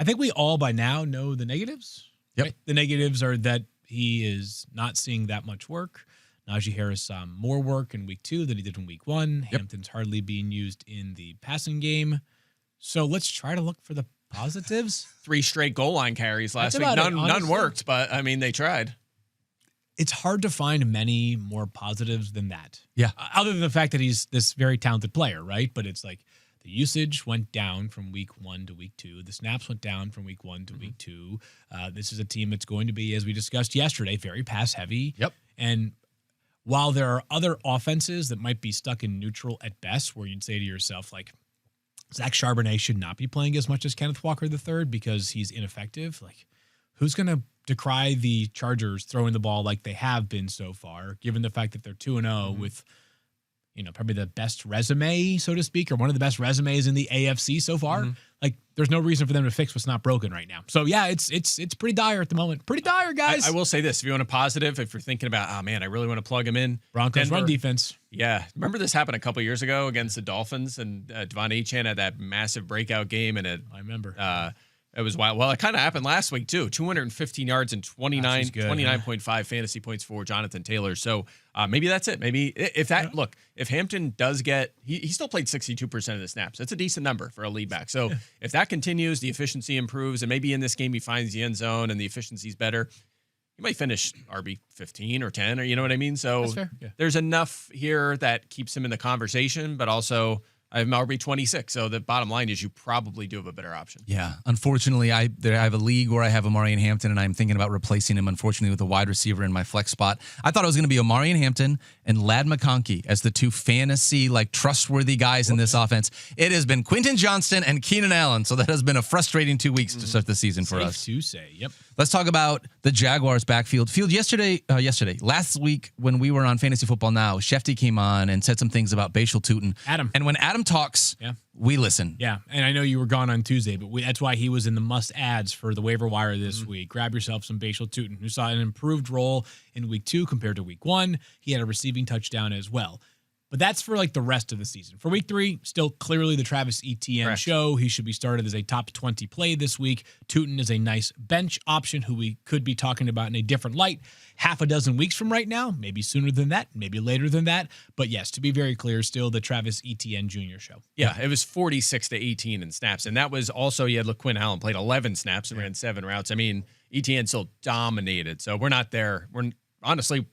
I think we all by now know the negatives. Yep. Right? The negatives are that he is not seeing that much work. Najee Harris saw more work in week 2 than he did in week 1. Yep. Hampton's hardly being used in the passing game. So let's try to look for the positives. 3 straight goal line carries last week. None Worked, but I mean, they tried. It's hard to find many more positives than that. Yeah. Other than the fact that he's this very talented player, right? But it's like, the usage went down from week 1 to week 2. The snaps went down from week 1 to week 2. This is a team that's going to be, as we discussed yesterday, very pass heavy. Yep. And while there are other offenses that might be stuck in neutral at best, where you'd say to yourself, like, Zach Charbonnet should not be playing as much as Kenneth Walker III because he's ineffective. Like, who's going to decry the Chargers throwing the ball like they have been so far, given the fact that they're 2-0 with, you know, probably the best resume, so to speak, or one of the best resumes in the AFC so far. Like, there's no reason for them to fix what's not broken right now. So yeah, it's pretty dire at the moment. Pretty dire, guys. I will say this: if you want a positive, if you're thinking about, oh man, I really want to plug him in, Broncos run defense. Yeah, remember this happened a couple years ago against the Dolphins, and Devon Achane had that massive breakout game, and I remember. It was wild. Well, it kind of happened last week too. 215 yards and 29.5 fantasy points for Jonathan Taylor. So maybe that's it. Maybe if Hampton does get, he still played 62% of the snaps. That's a decent number for a lead back. So if that continues, the efficiency improves, and maybe in this game he finds the end zone and the efficiency's better, he might finish RB 15 or 10, or you know what I mean? So there's enough here that keeps him in the conversation, but also I have RB 26. So the bottom line is you probably do have a better option. Yeah. Unfortunately, I have a league where I have Amari and Hampton, and I'm thinking about replacing him, unfortunately, with a wide receiver in my flex spot. I thought it was going to be Amari and Hampton and Ladd McConkey as the 2 fantasy, like, trustworthy guys in this offense. It has been Quentin Johnston and Keenan Allen. So that has been a frustrating 2 weeks to start the season for us. Safe to say. Yep. Let's talk about the Jaguars backfield. Last week when we were on Fantasy Football Now, Shefty came on and said some things about Bashal Tutin. Adam. And when Adam talks, we listen. Yeah, and I know you were gone on Tuesday, but that's why he was in the must-adds for the waiver wire this week. Grab yourself some Bashal Tutin, who saw an improved role in week 2 compared to week 1. He had a receiving touchdown as well. But that's for like the rest of the season. For week 3, still clearly the Travis Etienne show. He should be started as a top 20 play this week. Tutin is a nice bench option who we could be talking about in a different light half a dozen weeks from right now, maybe sooner than that, maybe later than that. But yes, to be very clear, still the Travis Etienne Jr. show. Yeah, it was 46-18 in snaps. And that was also, you had LaQuinn Allen played 11 snaps and ran 7 routes. I mean, Etienne still dominated. So we're not there. We're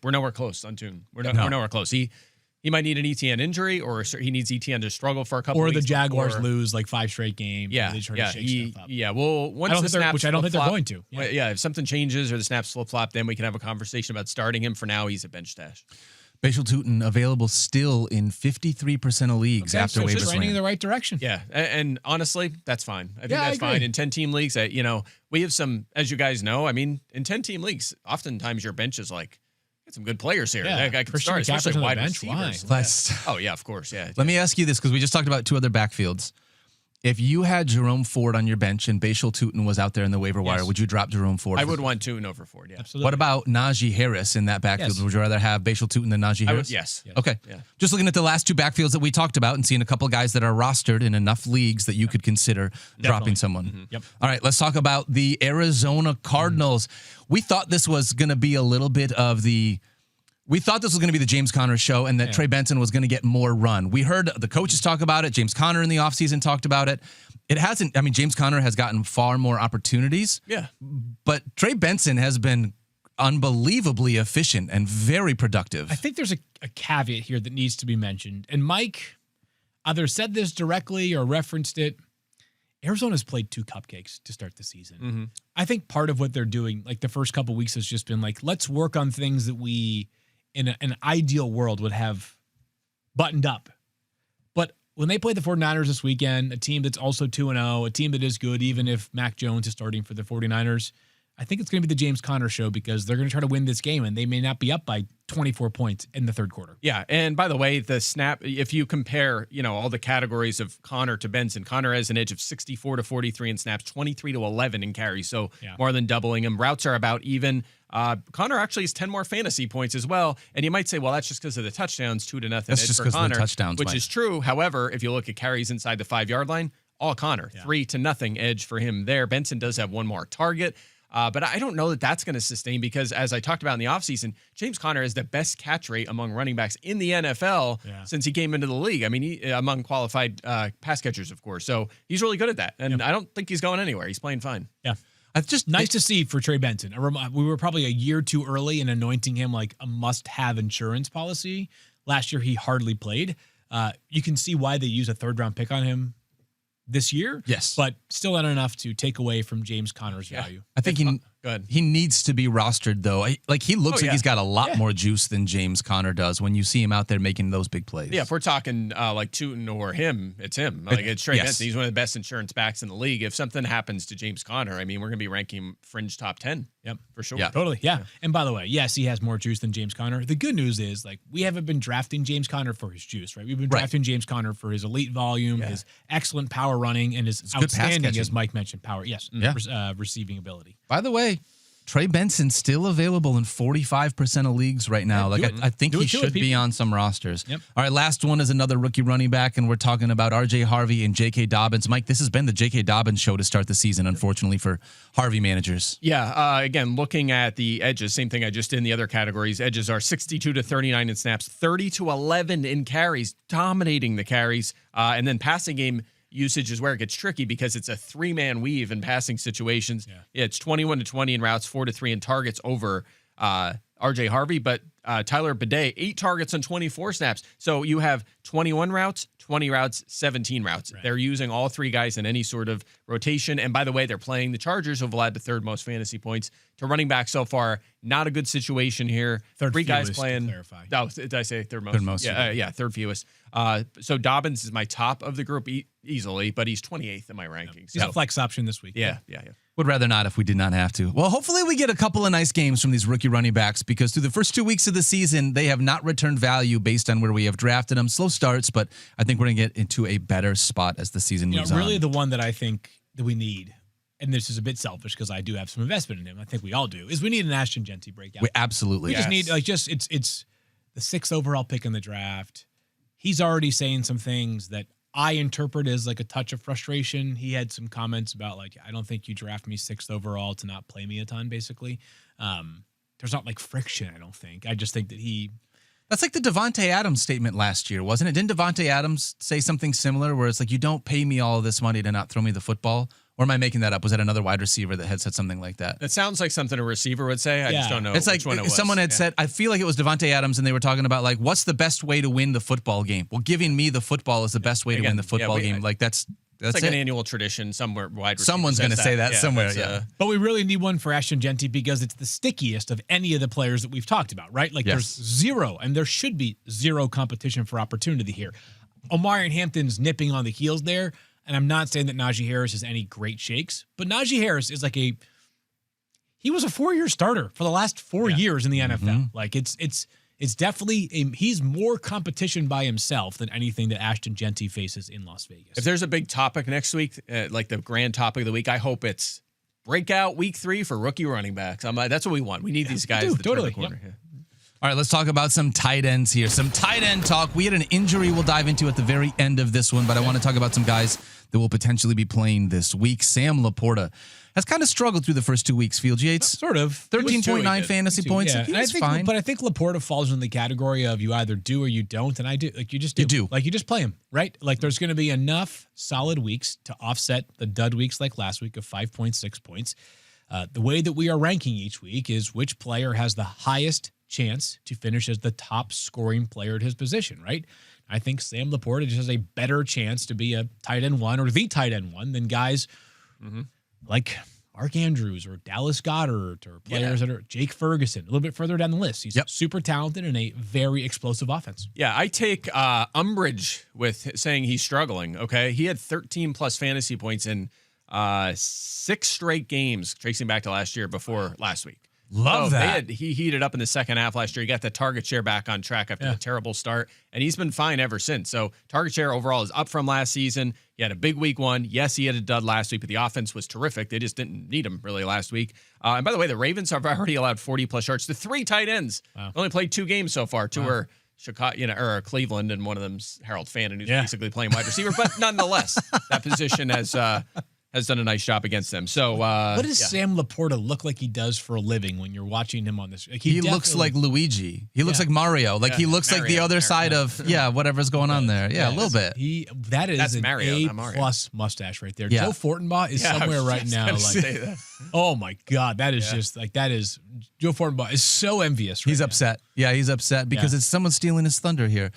nowhere close on Tutin. We're nowhere close. He might need an ETN injury, or he needs ETN to struggle for a couple of weeks. Or the Jaguars lose like 5 straight games. Yeah, they try to shake stuff up. Yeah, well, once the snaps which I don't think they're going to. Yeah, if something changes or the snaps flip-flop, then we can have a conversation about starting him. For now, he's a bench stash. Bashal Tutin available still in 53% of leagues after waivers. Just trending in the right direction. Yeah, and honestly, that's fine. I think that's fine. In 10-team leagues, we have some, as you guys know, I mean, in 10-team leagues, oftentimes your bench is like, get some good players here. Yeah, I could start, especially wide receivers. Why? Oh, yeah, of course. Yeah. Let me ask you this, because we just talked about 2 other backfields. If you had Jerome Ford on your bench and Bashal Tutin was out there in the waiver wire, would you drop Jerome Ford? I would want Tutin over Ford, yeah. Absolutely. What about Najee Harris in that backfield? Yes. Would you rather have Bashal Tutin than Najee Harris? Yes. Okay. Yeah. Just looking at the last 2 backfields that we talked about and seeing a couple guys that are rostered in enough leagues that you could consider dropping someone. Yep. All right, let's talk about the Arizona Cardinals. We thought this was going to be a little bit of the We thought this was going to be the James Conner show and that Trey Benson was going to get more run. We heard the coaches talk about it. James Conner in the offseason talked about it. It hasn't. I mean, James Conner has gotten far more opportunities. Yeah. But Trey Benson has been unbelievably efficient and very productive. I think there's a caveat here that needs to be mentioned. And Mike either said this directly or referenced it. Arizona's played 2 cupcakes to start the season. Mm-hmm. I think part of what they're doing, like the first couple weeks, has just been like, let's work on things that we, in an ideal world, would have buttoned up. But when they play the 49ers this weekend, a team that's also 2-0, a team that is good, even if Mac Jones is starting for the 49ers, I think it's going to be the James Conner show because they're going to try to win this game, and they may not be up by 24 points in the third quarter. Yeah, and by the way, the snap, if you compare, all the categories of Conner to Benson, Conner has an edge of 64 to 43 in snaps, 23 to 11 in carries, so more than doubling him. Routes are about even. Conner actually has 10 more fantasy points as well, and you might say, well, that's just because of the touchdowns, 2-0 That's edge just for because of Conner, the touchdowns, which Mike. is true. However, if you look at carries inside the 5-yard line, all Conner, 3-0 edge for him there. Benson does have one more target. But I don't know that that's going to sustain because, as I talked about in the offseason, James Conner has the best catch rate among running backs in the NFL since he came into the league. I mean, among qualified pass catchers, of course. So he's really good at that. And I don't think he's going anywhere. He's playing fine. Yeah. It's just nice to see for Trey Benson. We were probably a year too early in anointing him like a must-have insurance policy. Last year, he hardly played. You can see why they use a third-round pick on him this year. Yes. But still not enough to take away from James Conner's value. I think he needs to be rostered, though. He looks like he's got a lot more juice than James Conner does when you see him out there making those big plays. Yeah, if we're talking like Tootin or him, it's him. Like it's Trey Benson. He's one of the best insurance backs in the league. If something happens to James Conner, I mean, we're going to be ranking him fringe top 10. Yep, for sure. Yeah, totally. Yeah. And by the way, yes, he has more juice than James Conner. The good news is, like, we haven't been drafting James Conner for his juice, right? We've been drafting James Conner for his elite volume, his excellent power running, and his outstanding, as Mike mentioned, power. Yes, receiving ability. By the way, Trey Benson still available in 45% of leagues right now. I think he should be on some rosters. Yep. All right, last one is another rookie running back, and we're talking about R.J. Harvey and J.K. Dobbins. Mike, this has been the J.K. Dobbins show to start the season, unfortunately, for Harvey managers. Yeah, again, looking at the edges, same thing I just did in the other categories. Edges are 62 to 39 in snaps, 30 to 11 in carries, dominating the carries. And then passing game usage is where it gets tricky because it's a 3-man weave in passing situations. Yeah. It's 21 to 20 in routes, 4 to 3 in targets over R.J. Harvey, but Tyler Bidet, 8 targets on 24 snaps. So you have 21 routes, 20 routes, 17 routes. Right. They're using all 3 guys in any sort of rotation. And by the way, they're playing the Chargers, who've allowed the 3rd most fantasy points to running back so far. Not a good situation here. 3 guys playing. Oh, did I say 3rd most? 3rd most. Yeah, 3rd fewest. So Dobbins is my top of the group easily, but he's 28th in my rankings. He's a flex option this week. Yeah. Would rather not if we did not have to. Well, hopefully we get a couple of nice games from these rookie running backs because through the first 2 weeks of the season, they have not returned value based on where we have drafted them. Slow starts, but I think we're going to get into a better spot as the season moves on. Really the one that I think that we need, and this is a bit selfish because I do have some investment in him, I think we all do, is we need an Ashton Genty breakout. We absolutely just need, it's the 6th overall pick in the draft. He's already saying some things that I interpret as like a touch of frustration. He had some comments about like, I don't think you draft me 6th overall to not play me a ton, basically. There's not like friction, I don't think. I just think that that's like the Devontae Adams statement last year, wasn't it? Didn't Devontae Adams say something similar where it's like, you don't pay me all this money to not throw me the football? Or am I making that up? Was that another wide receiver that had said something like that? It sounds like something a receiver would say. I just don't know. It's like someone had said, I feel like it was Devontae Adams, and they were talking about like, what's the best way to win the football game? Well, giving me the football is the best way to win the football game. Like that's like an annual tradition somewhere. Someone's going to say that somewhere. Yeah. But we really need one for Ashton Genty because it's the stickiest of any of the players that we've talked about, right? Like there's zero, and there should be zero competition for opportunity here. Omarion Hampton's nipping on the heels there. And I'm not saying that Najee Harris is any great shakes, but Najee Harris is like he was a 4-year starter for the last 4 years in the NFL. Like it's definitely he's more competition by himself than anything that Ashton Genty faces in Las Vegas. If there's a big topic next week, like the grand topic of the week, I hope it's breakout week 3 for rookie running backs. That's what we want. We need these guys to turn the corner. Yep. All right, let's talk about some tight ends here. Some tight end talk. We had an injury we'll dive into at the very end of this one, but I want to talk about some guys that will potentially be playing this week. Sam Laporta has kind of struggled through the first 2 weeks. Field Yates, sort of 13.9 fantasy points. Yeah. He's fine. But I think Laporta falls in the category of you either do or you don't, and I do. Like you just do. You do. Like you just play him, right? Like there's going to be enough solid weeks to offset the dud weeks like last week of 5.6 points. The way that we are ranking each week is which player has the highest chance to finish as the top scoring player at his position, right? I think Sam Laporta just has a better chance to be a tight end 1 or the tight end 1 than guys like Mark Andrews or Dallas Goedert or players that are Jake Ferguson, a little bit further down the list. He's super talented and a very explosive offense. Yeah, I take umbrage with saying he's struggling, okay? He had 13-plus fantasy points in 6 straight games, tracing back to last year before last week. Love that. He heated up in the second half last year. He got the target share back on track after a terrible start, and he's been fine ever since. So target share overall is up from last season. He had a big week 1. Yes, he had a dud last week, but the offense was terrific. They just didn't need him really last week. And by the way, the Ravens have already allowed 40-plus yards to 3 tight ends. Wow. Only played 2 games so far. 2 are Chicago, or Cleveland, and one of them's Harold Fannin, who's basically playing wide receiver. But nonetheless, that position has done a nice job against them. So, what does Sam Laporta look like he does for a living when you're watching him on this? Like he looks like Luigi. He looks like Mario. Like he looks like the other side of whatever's going on there. Yeah, a little bit. That's an Mario, A+ mustache right there. Joe Fortenbaugh is somewhere right now. Like, oh my God, that is just like Joe Fortenbaugh is so envious. He's upset. Yeah, he's upset because it's someone stealing his thunder here.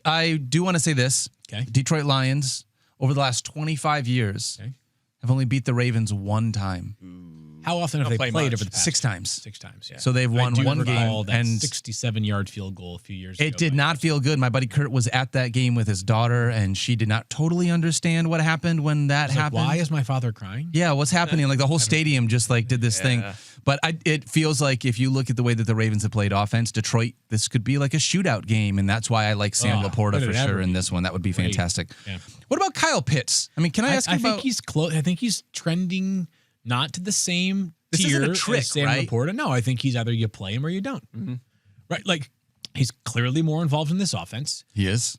I do want to say this. Okay. Detroit Lions over the last 25 years. Okay. Have only beat the Ravens 1 time. How often have they played over the past? 6 times. 6 times, yeah. So they've won 1 game. That 67-yard field goal a few years ago. It did not feel good. My buddy Kurt was at that game with his daughter, and she did not totally understand what happened when that happened. Like, why is my father crying? Yeah, what's happening? Like the whole stadium just like did this thing. But it feels like if you look at the way that the Ravens have played offense, Detroit, this could be like a shootout game, and that's why I like Sam Laporta for sure in this one. That would be fantastic. Yeah. What about Kyle Pitts? I mean, can I ask you about... I think he's close. I think he's trending not to the same this tier isn't a trick, as Sam right? Laporta. No, I think he's either you play him or you don't. Right? Like, he's clearly more involved in this offense. He is.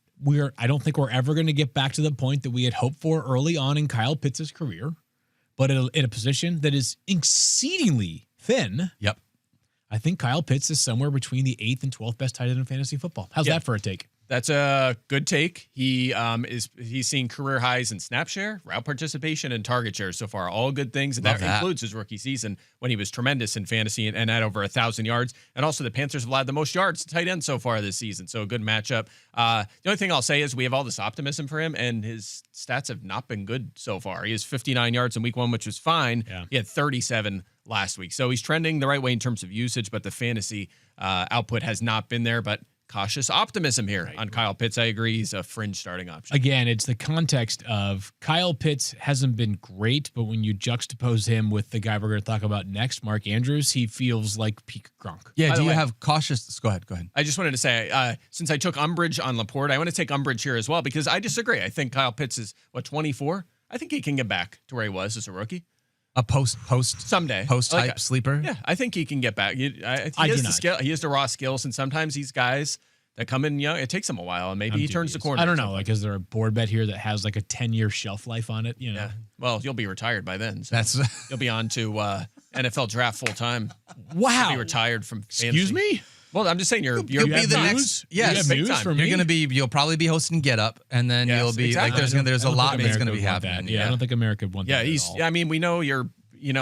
I don't think we're ever going to get back to the point that we had hoped for early on in Kyle Pitts' career, but in a position that is exceedingly thin. Yep. I think Kyle Pitts is somewhere between the 8th and 12th best tight end in fantasy football. How's that for a take? That's a good take. He's seeing career highs in snap share, route participation, and target share so far. All good things, and that includes his rookie season when he was tremendous in fantasy and had over 1,000 yards. And also, the Panthers have allowed the most yards to tight end so far this season, so a good matchup. The only thing I'll say is we have all this optimism for him, and his stats have not been good so far. He has 59 yards in week 1, which was fine. Yeah. He had 37 last week, so he's trending the right way in terms of usage, but the fantasy output has not been there. But cautious optimism here on Kyle Pitts. I agree. He's a fringe starting option. Again, it's the context of Kyle Pitts hasn't been great, but when you juxtapose him with the guy we're going to talk about next, Mark Andrews, he feels like peak Gronk. Yeah. Do you have cautious? Go ahead. I just wanted to say, since I took umbrage on Laporta, I want to take umbrage here as well because I disagree. I think Kyle Pitts is 24. I think he can get back to where he was as a rookie. A post someday type sleeper. Yeah, I think he can get back. He has the skill. He has the raw skills, and sometimes these guys that come in young, it takes him a while, and maybe he turns the corner. I don't know. Like, is there a board bet here that has like a 10-year shelf life on it? You know. Yeah. Well, you'll be retired by then. So you'll be on to NFL draft full time. Wow. You'll be retired from. Excuse fantasy. Me. Well, I'm just saying you'll be the next. Yes, you'll probably be hosting Get Up, and then you'll be like there's a lot that's going to be happening. Yeah, I don't think America would want that. Yeah, I mean, we know you're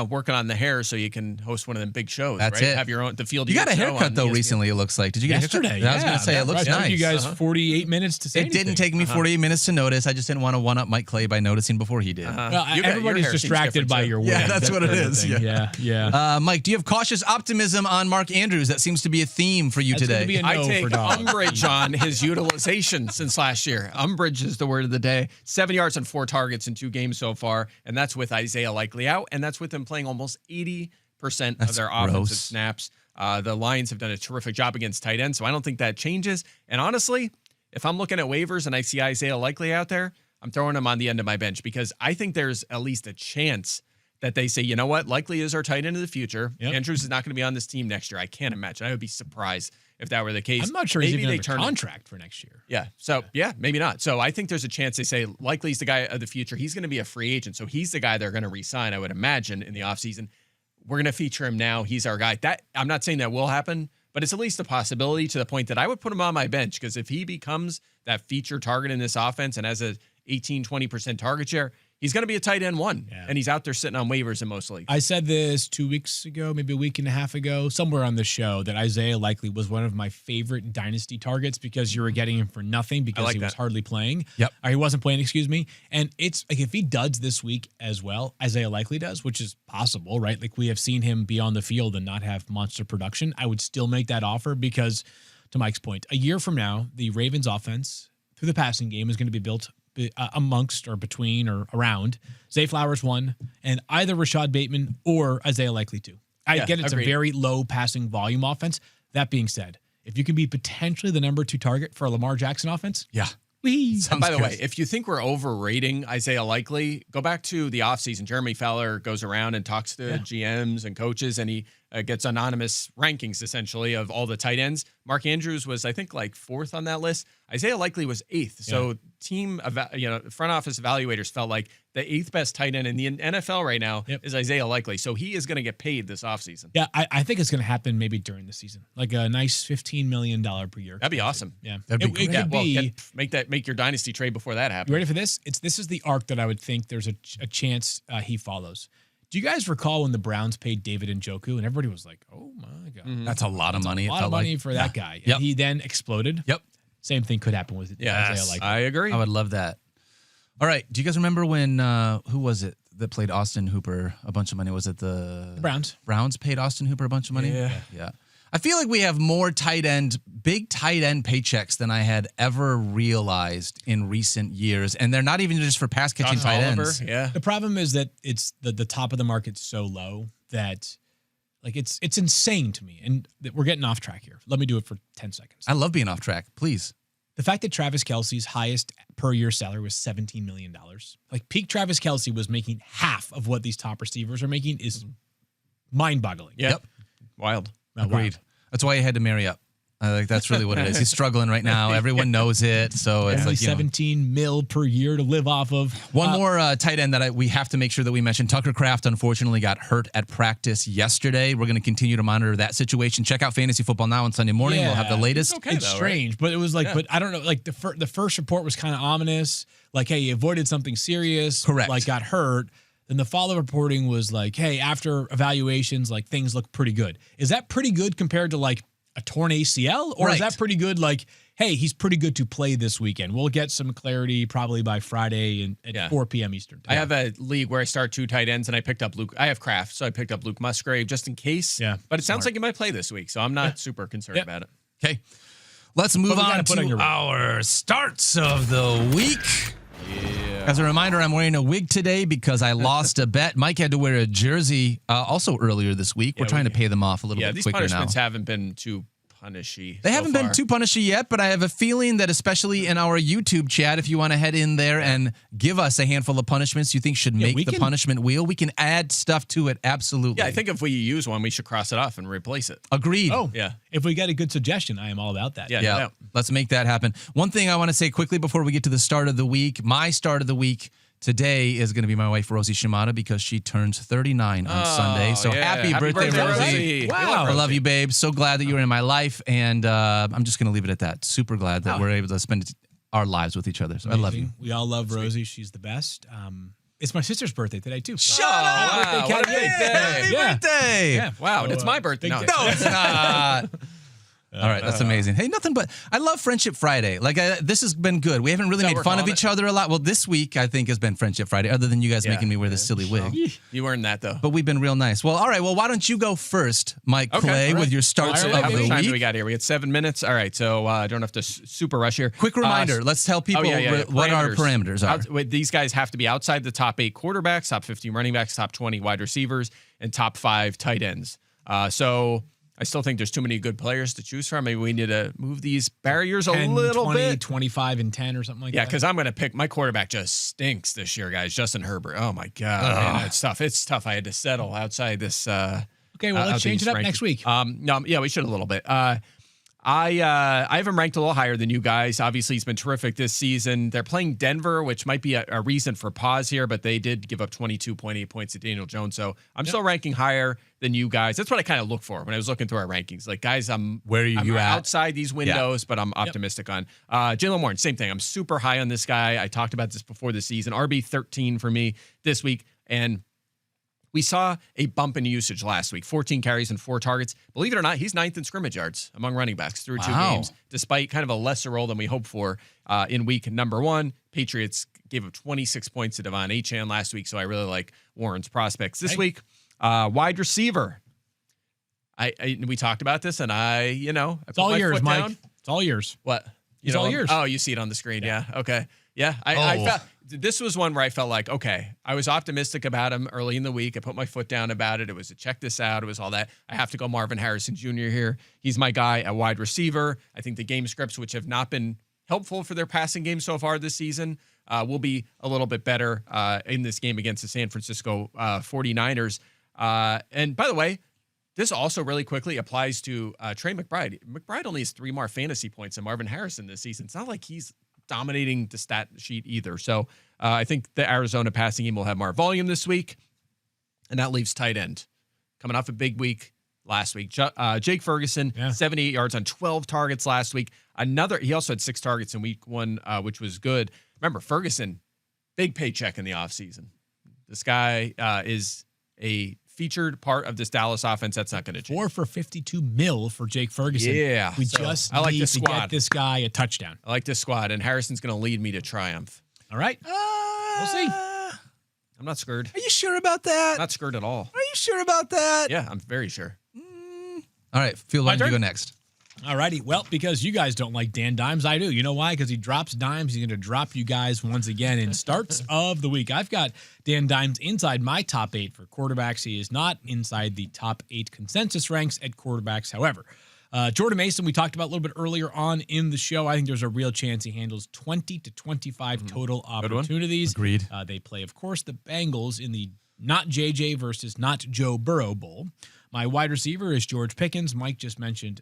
working on the hair so you can host one of them big shows. That's right? it. Have your own the field. You got a haircut though recently. It looks like. Did you get yesterday? I was going to say it looks nice. It took you guys 48 minutes to say. It didn't take me 48 minutes to notice. I just didn't want to one up Mike Clay by noticing before he did. Well, everybody's distracted by your wig. Yeah, that's what it is. Yeah. Mike, do you have cautious optimism on Mark Andrews? That seems to be a theme for you today. I take umbrage on his utilization since last year. Umbrage is the word of the day. 7 yards and 4 targets in 2 games so far, and that's with Isaiah likely out, and that's with him playing almost 80% of their offensive snaps. The Lions have done a terrific job against tight ends, so I don't think that changes. And honestly, if I'm looking at waivers and I see Isaiah likely out there, I'm throwing him on the end of my bench because I think there's at least a chance that they say, you know what, likely is our tight end of the future. Yep. Andrews is not going to be on this team next year. I can't imagine. I would be surprised if that were the case. I'm not sure he's even under contract for next year. Yeah. So, yeah, maybe not. So I think there's a chance they say likely he's the guy of the future. He's going to be a free agent. So he's the guy they're going to re-sign, I would imagine, in the offseason. We're going to feature him now. He's our guy. That I'm not saying that will happen, but it's at least a possibility to the point that I would put him on my bench, because if he becomes that feature target in this offense and has a 18, 20% target share, he's going to be a tight end one, and he's out there sitting on waivers in most leagues. I said this 2 weeks ago, maybe a week and a half ago, somewhere on the show, that Isaiah Likely was one of my favorite dynasty targets because you were getting him for nothing because he was hardly playing. Yep. Or he wasn't playing, excuse me. And it's like if he duds this week as well, Isaiah Likely does, which is possible, right? Like we have seen him be on the field and not have monster production. I would still make that offer because, to Mike's point, a year from now, the Ravens offense through the passing game is going to be built amongst or between or around Zay Flowers 1 and either Rashad Bateman or Isaiah Likely 2. I get it's agreed. A very low passing volume offense. That being said, if you can be potentially the number 2 target for a Lamar Jackson offense, And by the way, if you think we're overrating Isaiah Likely, go back to the offseason. Jeremy Fowler goes around and talks to GMs and coaches, and he gets anonymous rankings, essentially, of all the tight ends. Mark Andrews was, I think, like 4th on that list. Isaiah Likely was 8th. So front office evaluators felt like the 8th best tight end in the NFL right now is Isaiah Likely. So he is going to get paid this offseason. Yeah, I think it's going to happen maybe during the season, like a nice $15 million per year. That'd be awesome. Yeah, that'd be great. Make your dynasty trade before that happens. You ready for this? This is the arc that I would think there's a chance he follows. Do you guys recall when the Browns paid David Njoku and everybody was like, "Oh my god, that's a lot of money." A lot of money for that guy. And he then exploded. Yep. Same thing could happen with Isaiah Likely. I agree. I would love that. All right. Do you guys remember when who was it that played Austin Hooper a bunch of money? Was it the Browns? Browns paid Austin Hooper a bunch of money? Yeah. I feel like we have more big tight end paychecks than I had ever realized in recent years. And they're not even just for pass catching tight ends. Yeah. The problem is that it's the top of the market's so low that like it's insane to me. And we're getting off track here. Let me do it for 10 seconds. I love being off track. Please. The fact that Travis Kelce's highest per year salary was $17 million. Like peak Travis Kelce was making half of what these top receivers are making is mind-boggling. Yep. Wild. Agreed. That's why he had to marry up. I think that's really what it is. He's struggling right now. Everyone knows it. So it's like 17 mil per year to live off of. One more tight end that we have to make sure that we mention. Tucker Kraft unfortunately got hurt at practice yesterday. We're going to continue to monitor that situation. Check out Fantasy Football Now on Sunday morning. We'll have the latest. It's strange, but it was like, but I don't know. Like the first report was kind of ominous. Like, hey, he avoided something serious. Correct. Like got hurt. Then the follow reporting was like, hey, after evaluations, like things look pretty good. Is that pretty good compared to like a torn ACL? Or is that pretty good like, hey, he's pretty good to play this weekend? We'll get some clarity probably by Friday at 4 p.m. Eastern time. I have a league where I start 2 tight ends, and I picked up Luke. I have Kraft, so I picked up Luke Musgrave just in case. Yeah. But it sounds like he might play this week, so I'm not super concerned about it. Okay. Let's move on to our starts of the week. As a reminder, I'm wearing a wig today because I lost a bet. Mike had to wear a jersey also earlier this week. We're trying to pay them off a little bit quicker now. These punishments haven't been too punishy. They haven't been too punishy yet, but I have a feeling that especially in our YouTube chat, if you want to head in there and give us a handful of punishments you think should make the punishment wheel, we can add stuff to it. Absolutely. Yeah, I think if we use one, we should cross it off and replace it. Agreed. Oh, yeah. If we get a good suggestion, I am all about that. Yeah. Let's make that happen. One thing I want to say quickly before we get to the start of the week, my start of the week today is going to be my wife, Rosie Shimada, because she turns 39 on Sunday. So happy birthday, Rosie. Wow. I love you, babe. So glad that you were in my life. And I'm just going to leave it at that. Super glad that we're able to spend our lives with each other. So I love you. We all love Rosie. She's the best. It's my sister's birthday today, too. Shut up. Wow, what a big day. Happy birthday. Yeah. Wow, it's my birthday. No, it's not. All right, that's amazing. Hey, nothing but I love Friendship Friday. Like this has been good. We haven't really made fun of each other a lot. Well, this week I think has been Friendship Friday, other than you guys making me wear this silly wig. You earned that though. But we've been real nice. Well, all right. Well, why don't you go first, Mike Clay, with your starts of the week? How much time do we got here? We got 7 minutes. All right, so I don't have to super rush here. Quick reminder. Let's tell people what our parameters are. These guys have to be outside the top 8 quarterbacks, top 15 running backs, top 20 wide receivers, and top 5 tight ends. So I still think there's too many good players to choose from. Maybe we need to move these barriers 10, a little 20, bit. 25 and 10 or something like that. Yeah, because I'm going to pick my quarterback. Just stinks this year, guys. Justin Herbert. Oh my god, man, it's tough. It's tough. I had to settle outside this. Okay, well, let's change it up next week. No, yeah, we should a little bit. I have him ranked a little higher than you guys. Obviously, he's been terrific this season. They're playing Denver, which might be a reason for pause here, but they did give up 22.8 points to Daniel Jones. So I'm still ranking higher than you guys. That's what I kind of look for when I was looking through our rankings. Like, guys, I'm at? outside these windows, but I'm optimistic on Jalen Warren. Same thing. I'm super high on this guy. I talked about this before the season. RB 13 for me this week, and we saw a bump in usage last week, 14 carries and 4 targets. Believe it or not, he's 9th in scrimmage yards among running backs through 2 games, despite kind of a lesser role than we hoped for in week number 1. Patriots gave up 26 points to Devon Achane last week, so I really like Warren's prospects this week. Wide receiver. We talked about this, and it's all yours, Mike. It's all yours. What? It's all yours. Oh, you see it on the screen. Yeah. Okay. Yeah. I felt this was one where I felt like, okay, I was optimistic about him early in the week. I put my foot down about it. It was a check this out. It was all that. I have to go Marvin Harrison Jr. here. He's my guy at wide receiver. I think the game scripts, which have not been helpful for their passing game so far this season, will be a little bit better in this game against the San Francisco 49ers. And by the way, this also really quickly applies to Trey McBride. McBride only has 3 more fantasy points than Marvin Harrison this season. It's not like he's dominating the stat sheet either. So I think the Arizona passing game will have more volume this week. And that leaves tight end. Coming off a big week last week. Jake Ferguson, 78 yards on 12 targets last week. He also had 6 targets in week 1, which was good. Remember, Ferguson, big paycheck in the offseason. This guy is a featured part of this Dallas offense. That's not going to change. 4 for $52 million for Jake Ferguson. Yeah. We just need to get this guy a touchdown. I like this squad, and Harrison's going to lead me to triumph. All right. We'll see. I'm not scared. Are you sure about that? Not scared at all. Are you sure about that? Yeah, I'm very sure. All right. Feel like you go next. All righty. Well, because you guys don't like Dan Dimes, I do. You know why? Because he drops dimes. He's going to drop you guys once again in starts of the week. I've got Dan Dimes inside my top 8 for quarterbacks. He is not inside the top 8 consensus ranks at quarterbacks, however. Jordan Mason, we talked about a little bit earlier on in the show. I think there's a real chance he handles 20 to 25 total opportunities. Agreed. They play, of course, the Bengals in the not JJ versus not Joe Burrow Bowl. My wide receiver is George Pickens. Mike just mentioned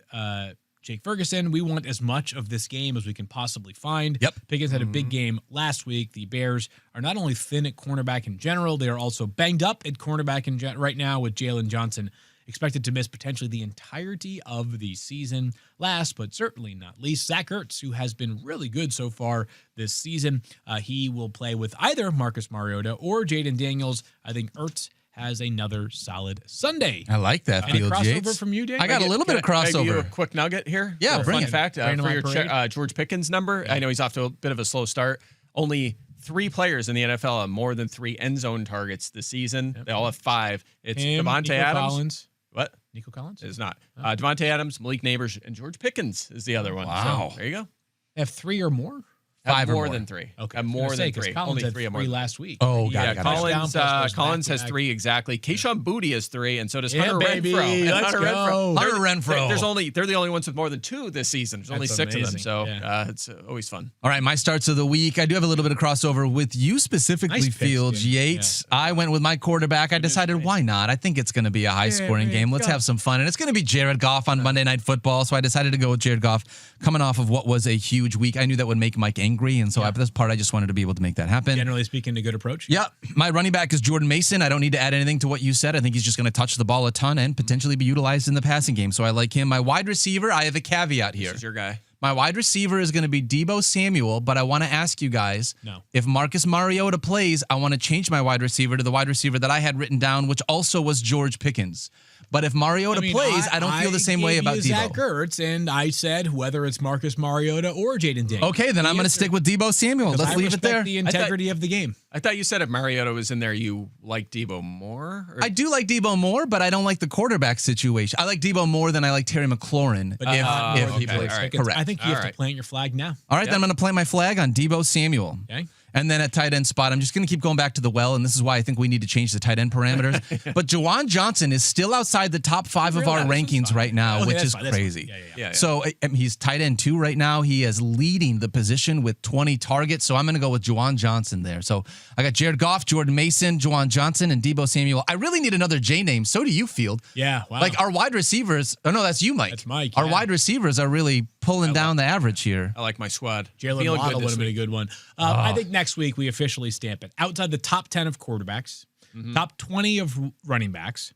Jake Ferguson. We want as much of this game as we can possibly find. Yep. Pickens had a big game last week. The Bears are not only thin at cornerback in general, they are also banged up at cornerback right now with Jalen Johnson expected to miss potentially the entirety of the season. Last but certainly not least, Zach Ertz, who has been really good so far this season. He will play with either Marcus Mariota or Jaden Daniels. I think Ertz has another solid Sunday. I like that. Any crossover Yates. from you, Dan? I got a little bit of crossover. Can I give you a quick nugget here? Yeah, bring fun fact for your parade. George Pickens number. I know he's off to a bit of a slow start. Only 3 players in the NFL have more than 3 end zone targets this season. Yep. They all have 5. It's Devontae Adams. Collins. What? Nico Collins? It's not. Devontae Adams, Malik Neighbors, and George Pickens is the other one. Wow. So, there you go. They have 3 or more? Have more than 3. Okay. Have more than 3. Collins Only had 3 or 3 more. last week. Oh, got it. Collins has 3 exactly. Keyshawn Booty has 3, and so does Hunter Renfrow. Let's Hunter go. Renfrow. They're the only ones with more than 2 this season. There's only 6 of them, so it's always fun. All right, my starts of the week. I do have a little bit of crossover with you specifically, Nice Fields. Yates. Yeah. I went with my quarterback. I decided, why not? I think it's going to be a high-scoring game. Let's have some fun. And it's going to be Jared Goff on Monday Night Football, so I decided to go with Jared Goff coming off of what was a huge week. I knew that would make Mike angry, and so at this part, I just wanted to be able to make that happen. Generally speaking, a good approach. Yeah. My running back is Jordan Mason. I don't need to add anything to what you said. I think he's just going to touch the ball a ton and potentially be utilized in the passing game, so I like him. My wide receiver, I have a caveat here. This is your guy. My wide receiver is going to be Deebo Samuel, but I want to ask you guys, if Marcus Mariota plays, I want to change my wide receiver to the wide receiver that I had written down, which also was George Pickens. But if Mariota plays, I don't feel the same way about Deebo. Zach Ertz, and I said whether it's Marcus Mariota or Jaden Daniels. Okay, then I'm going to stick with Deebo Samuel. Let's leave it there. The integrity of the game. I thought you said if Mariota was in there, you like Deebo more? Or? I do like Deebo more, but I don't like the quarterback situation. I like Deebo more than I like Terry McLaurin. But if he plays, correct. I think you have to plant your flag now. All right, then I'm going to plant my flag on Deebo Samuel. Okay. And then at tight end spot, I'm just going to keep going back to the well, and this is why I think we need to change the tight end parameters. But Juwan Johnson is still outside the top 5 of our rankings right now, which is crazy. Yeah. So he's tight end 2 right now. He is leading the position with 20 targets. So I'm going to go with Juwan Johnson there. So I got Jared Goff, Jordan Mason, Juwan Johnson, and Deebo Samuel. I really need another J name. So do you, Field. Yeah, wow. Like our wide receivers. Oh, no, that's you, Mike. That's Mike. Our wide receivers are really pulling down the average here. I like my squad. Jalen Waddle would have been a good one. I think next week we officially stamp it. Outside the top 10 of quarterbacks, top 20 of running backs,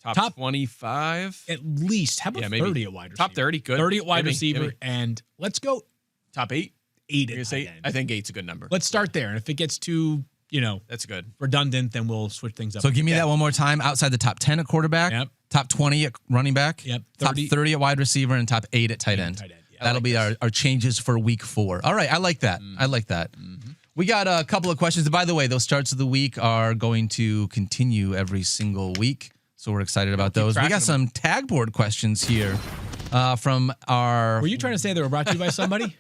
top 25 at least. How about 30 at wide receiver? Top 30, good. 30 at wide receiver, and let's go top 8. 8 at tight end. I think 8's a good number. Let's start there, and if it gets too, that's good. redundant, then we'll switch things up. So give me that one more time. Outside the top 10 at quarterback, top 20 at running back, 30. Top 30 at wide receiver, and top 8 at tight end. That'll be our changes for week 4. All right, I like that. I like that. We got a couple of questions. By the way, those starts of the week are going to continue every single week. So we're excited about those. We got some tag board questions here from our... Were you trying to say they were brought to you by somebody?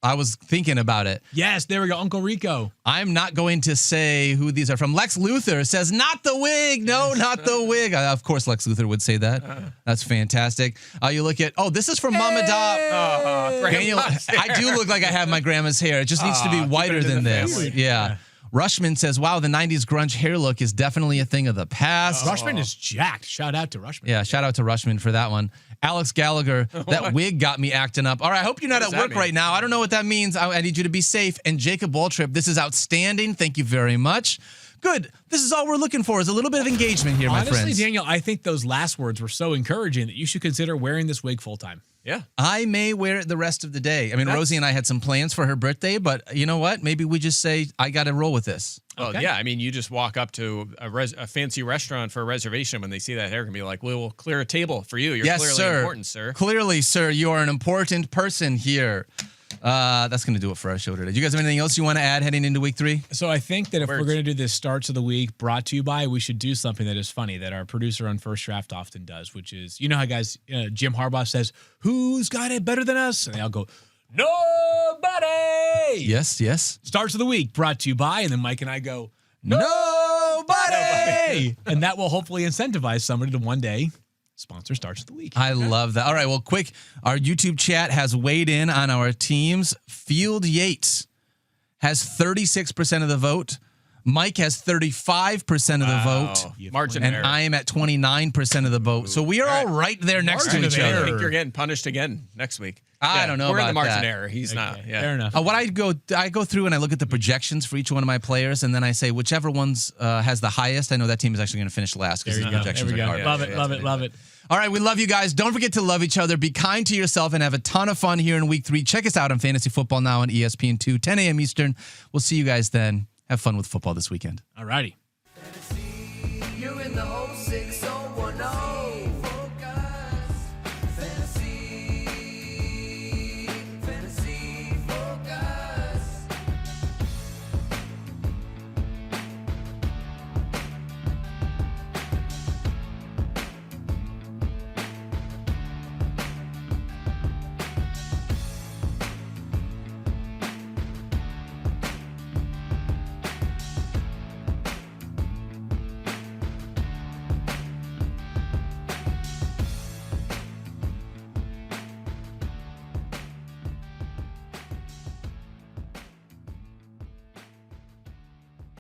I was thinking about it. Yes, there we go. Uncle Rico. I'm not going to say who these are from. Lex Luthor says, not the wig. No, not the wig. Of course, Lex Luthor would say that. That's fantastic. You look at, this is from Mama Dopp. Daniel, I do look like I have my grandma's hair. It just needs to be whiter than this. Yeah. Rushman says, wow, the 90s grunge hair look is definitely a thing of the past. Rushman is jacked. Shout out to Rushman. Yeah, shout out to Rushman for that one. Alex Gallagher, that wig got me acting up. All right, I hope you're not at work right now. I don't know what that means. I need you to be safe. And Jacob Waltrip, this is outstanding. Thank you very much. Good. This is all we're looking for, is a little bit of engagement here, my friends. Honestly, Daniel, I think those last words were so encouraging that you should consider wearing this wig full time. Yeah. I may wear it the rest of the day. I mean, Rosie and I had some plans for her birthday, but you know what? Maybe we just say, I got to roll with this. Well, yeah. I mean, you just walk up to a fancy restaurant for a reservation. When they see that hair, can be like, we'll clear a table for you. You're clearly important, sir. Clearly, sir, you are an important person here. That's going to do it for our show today. Do you guys have anything else you want to add heading into week 3? So I think that if we're going to do this starts of the week brought to you by, we should do something that is funny that our producer on First Draft often does, which is, how guys, Jim Harbaugh says, who's got it better than us? And they all go, nobody. Yes. Starts of the week brought to you by, and then Mike and I go, nobody. And that will hopefully incentivize somebody to one day sponsor starts of the week. I love that. All right, well, quick, our YouTube chat has weighed in on our teams. Field Yates has 36% of the vote. Mike has 35% of the vote. Margin and error. I am at 29% of the vote. So we are all right there next to each other. I think you're getting punished again next week. I don't know we're about in the margin that. error. He's not. Yeah. Fair enough. What I go through and I look at the projections for each one of my players, and then I say whichever one's has the highest, I know that team is actually going to finish last because the projections are garbage. Love it. All right, we love you guys. Don't forget to love each other. Be kind to yourself and have a ton of fun here in week 3. Check us out on Fantasy Football Now on ESPN2, 10 a.m. Eastern. We'll see you guys then. Have fun with football this weekend. All righty. You're in the 06010.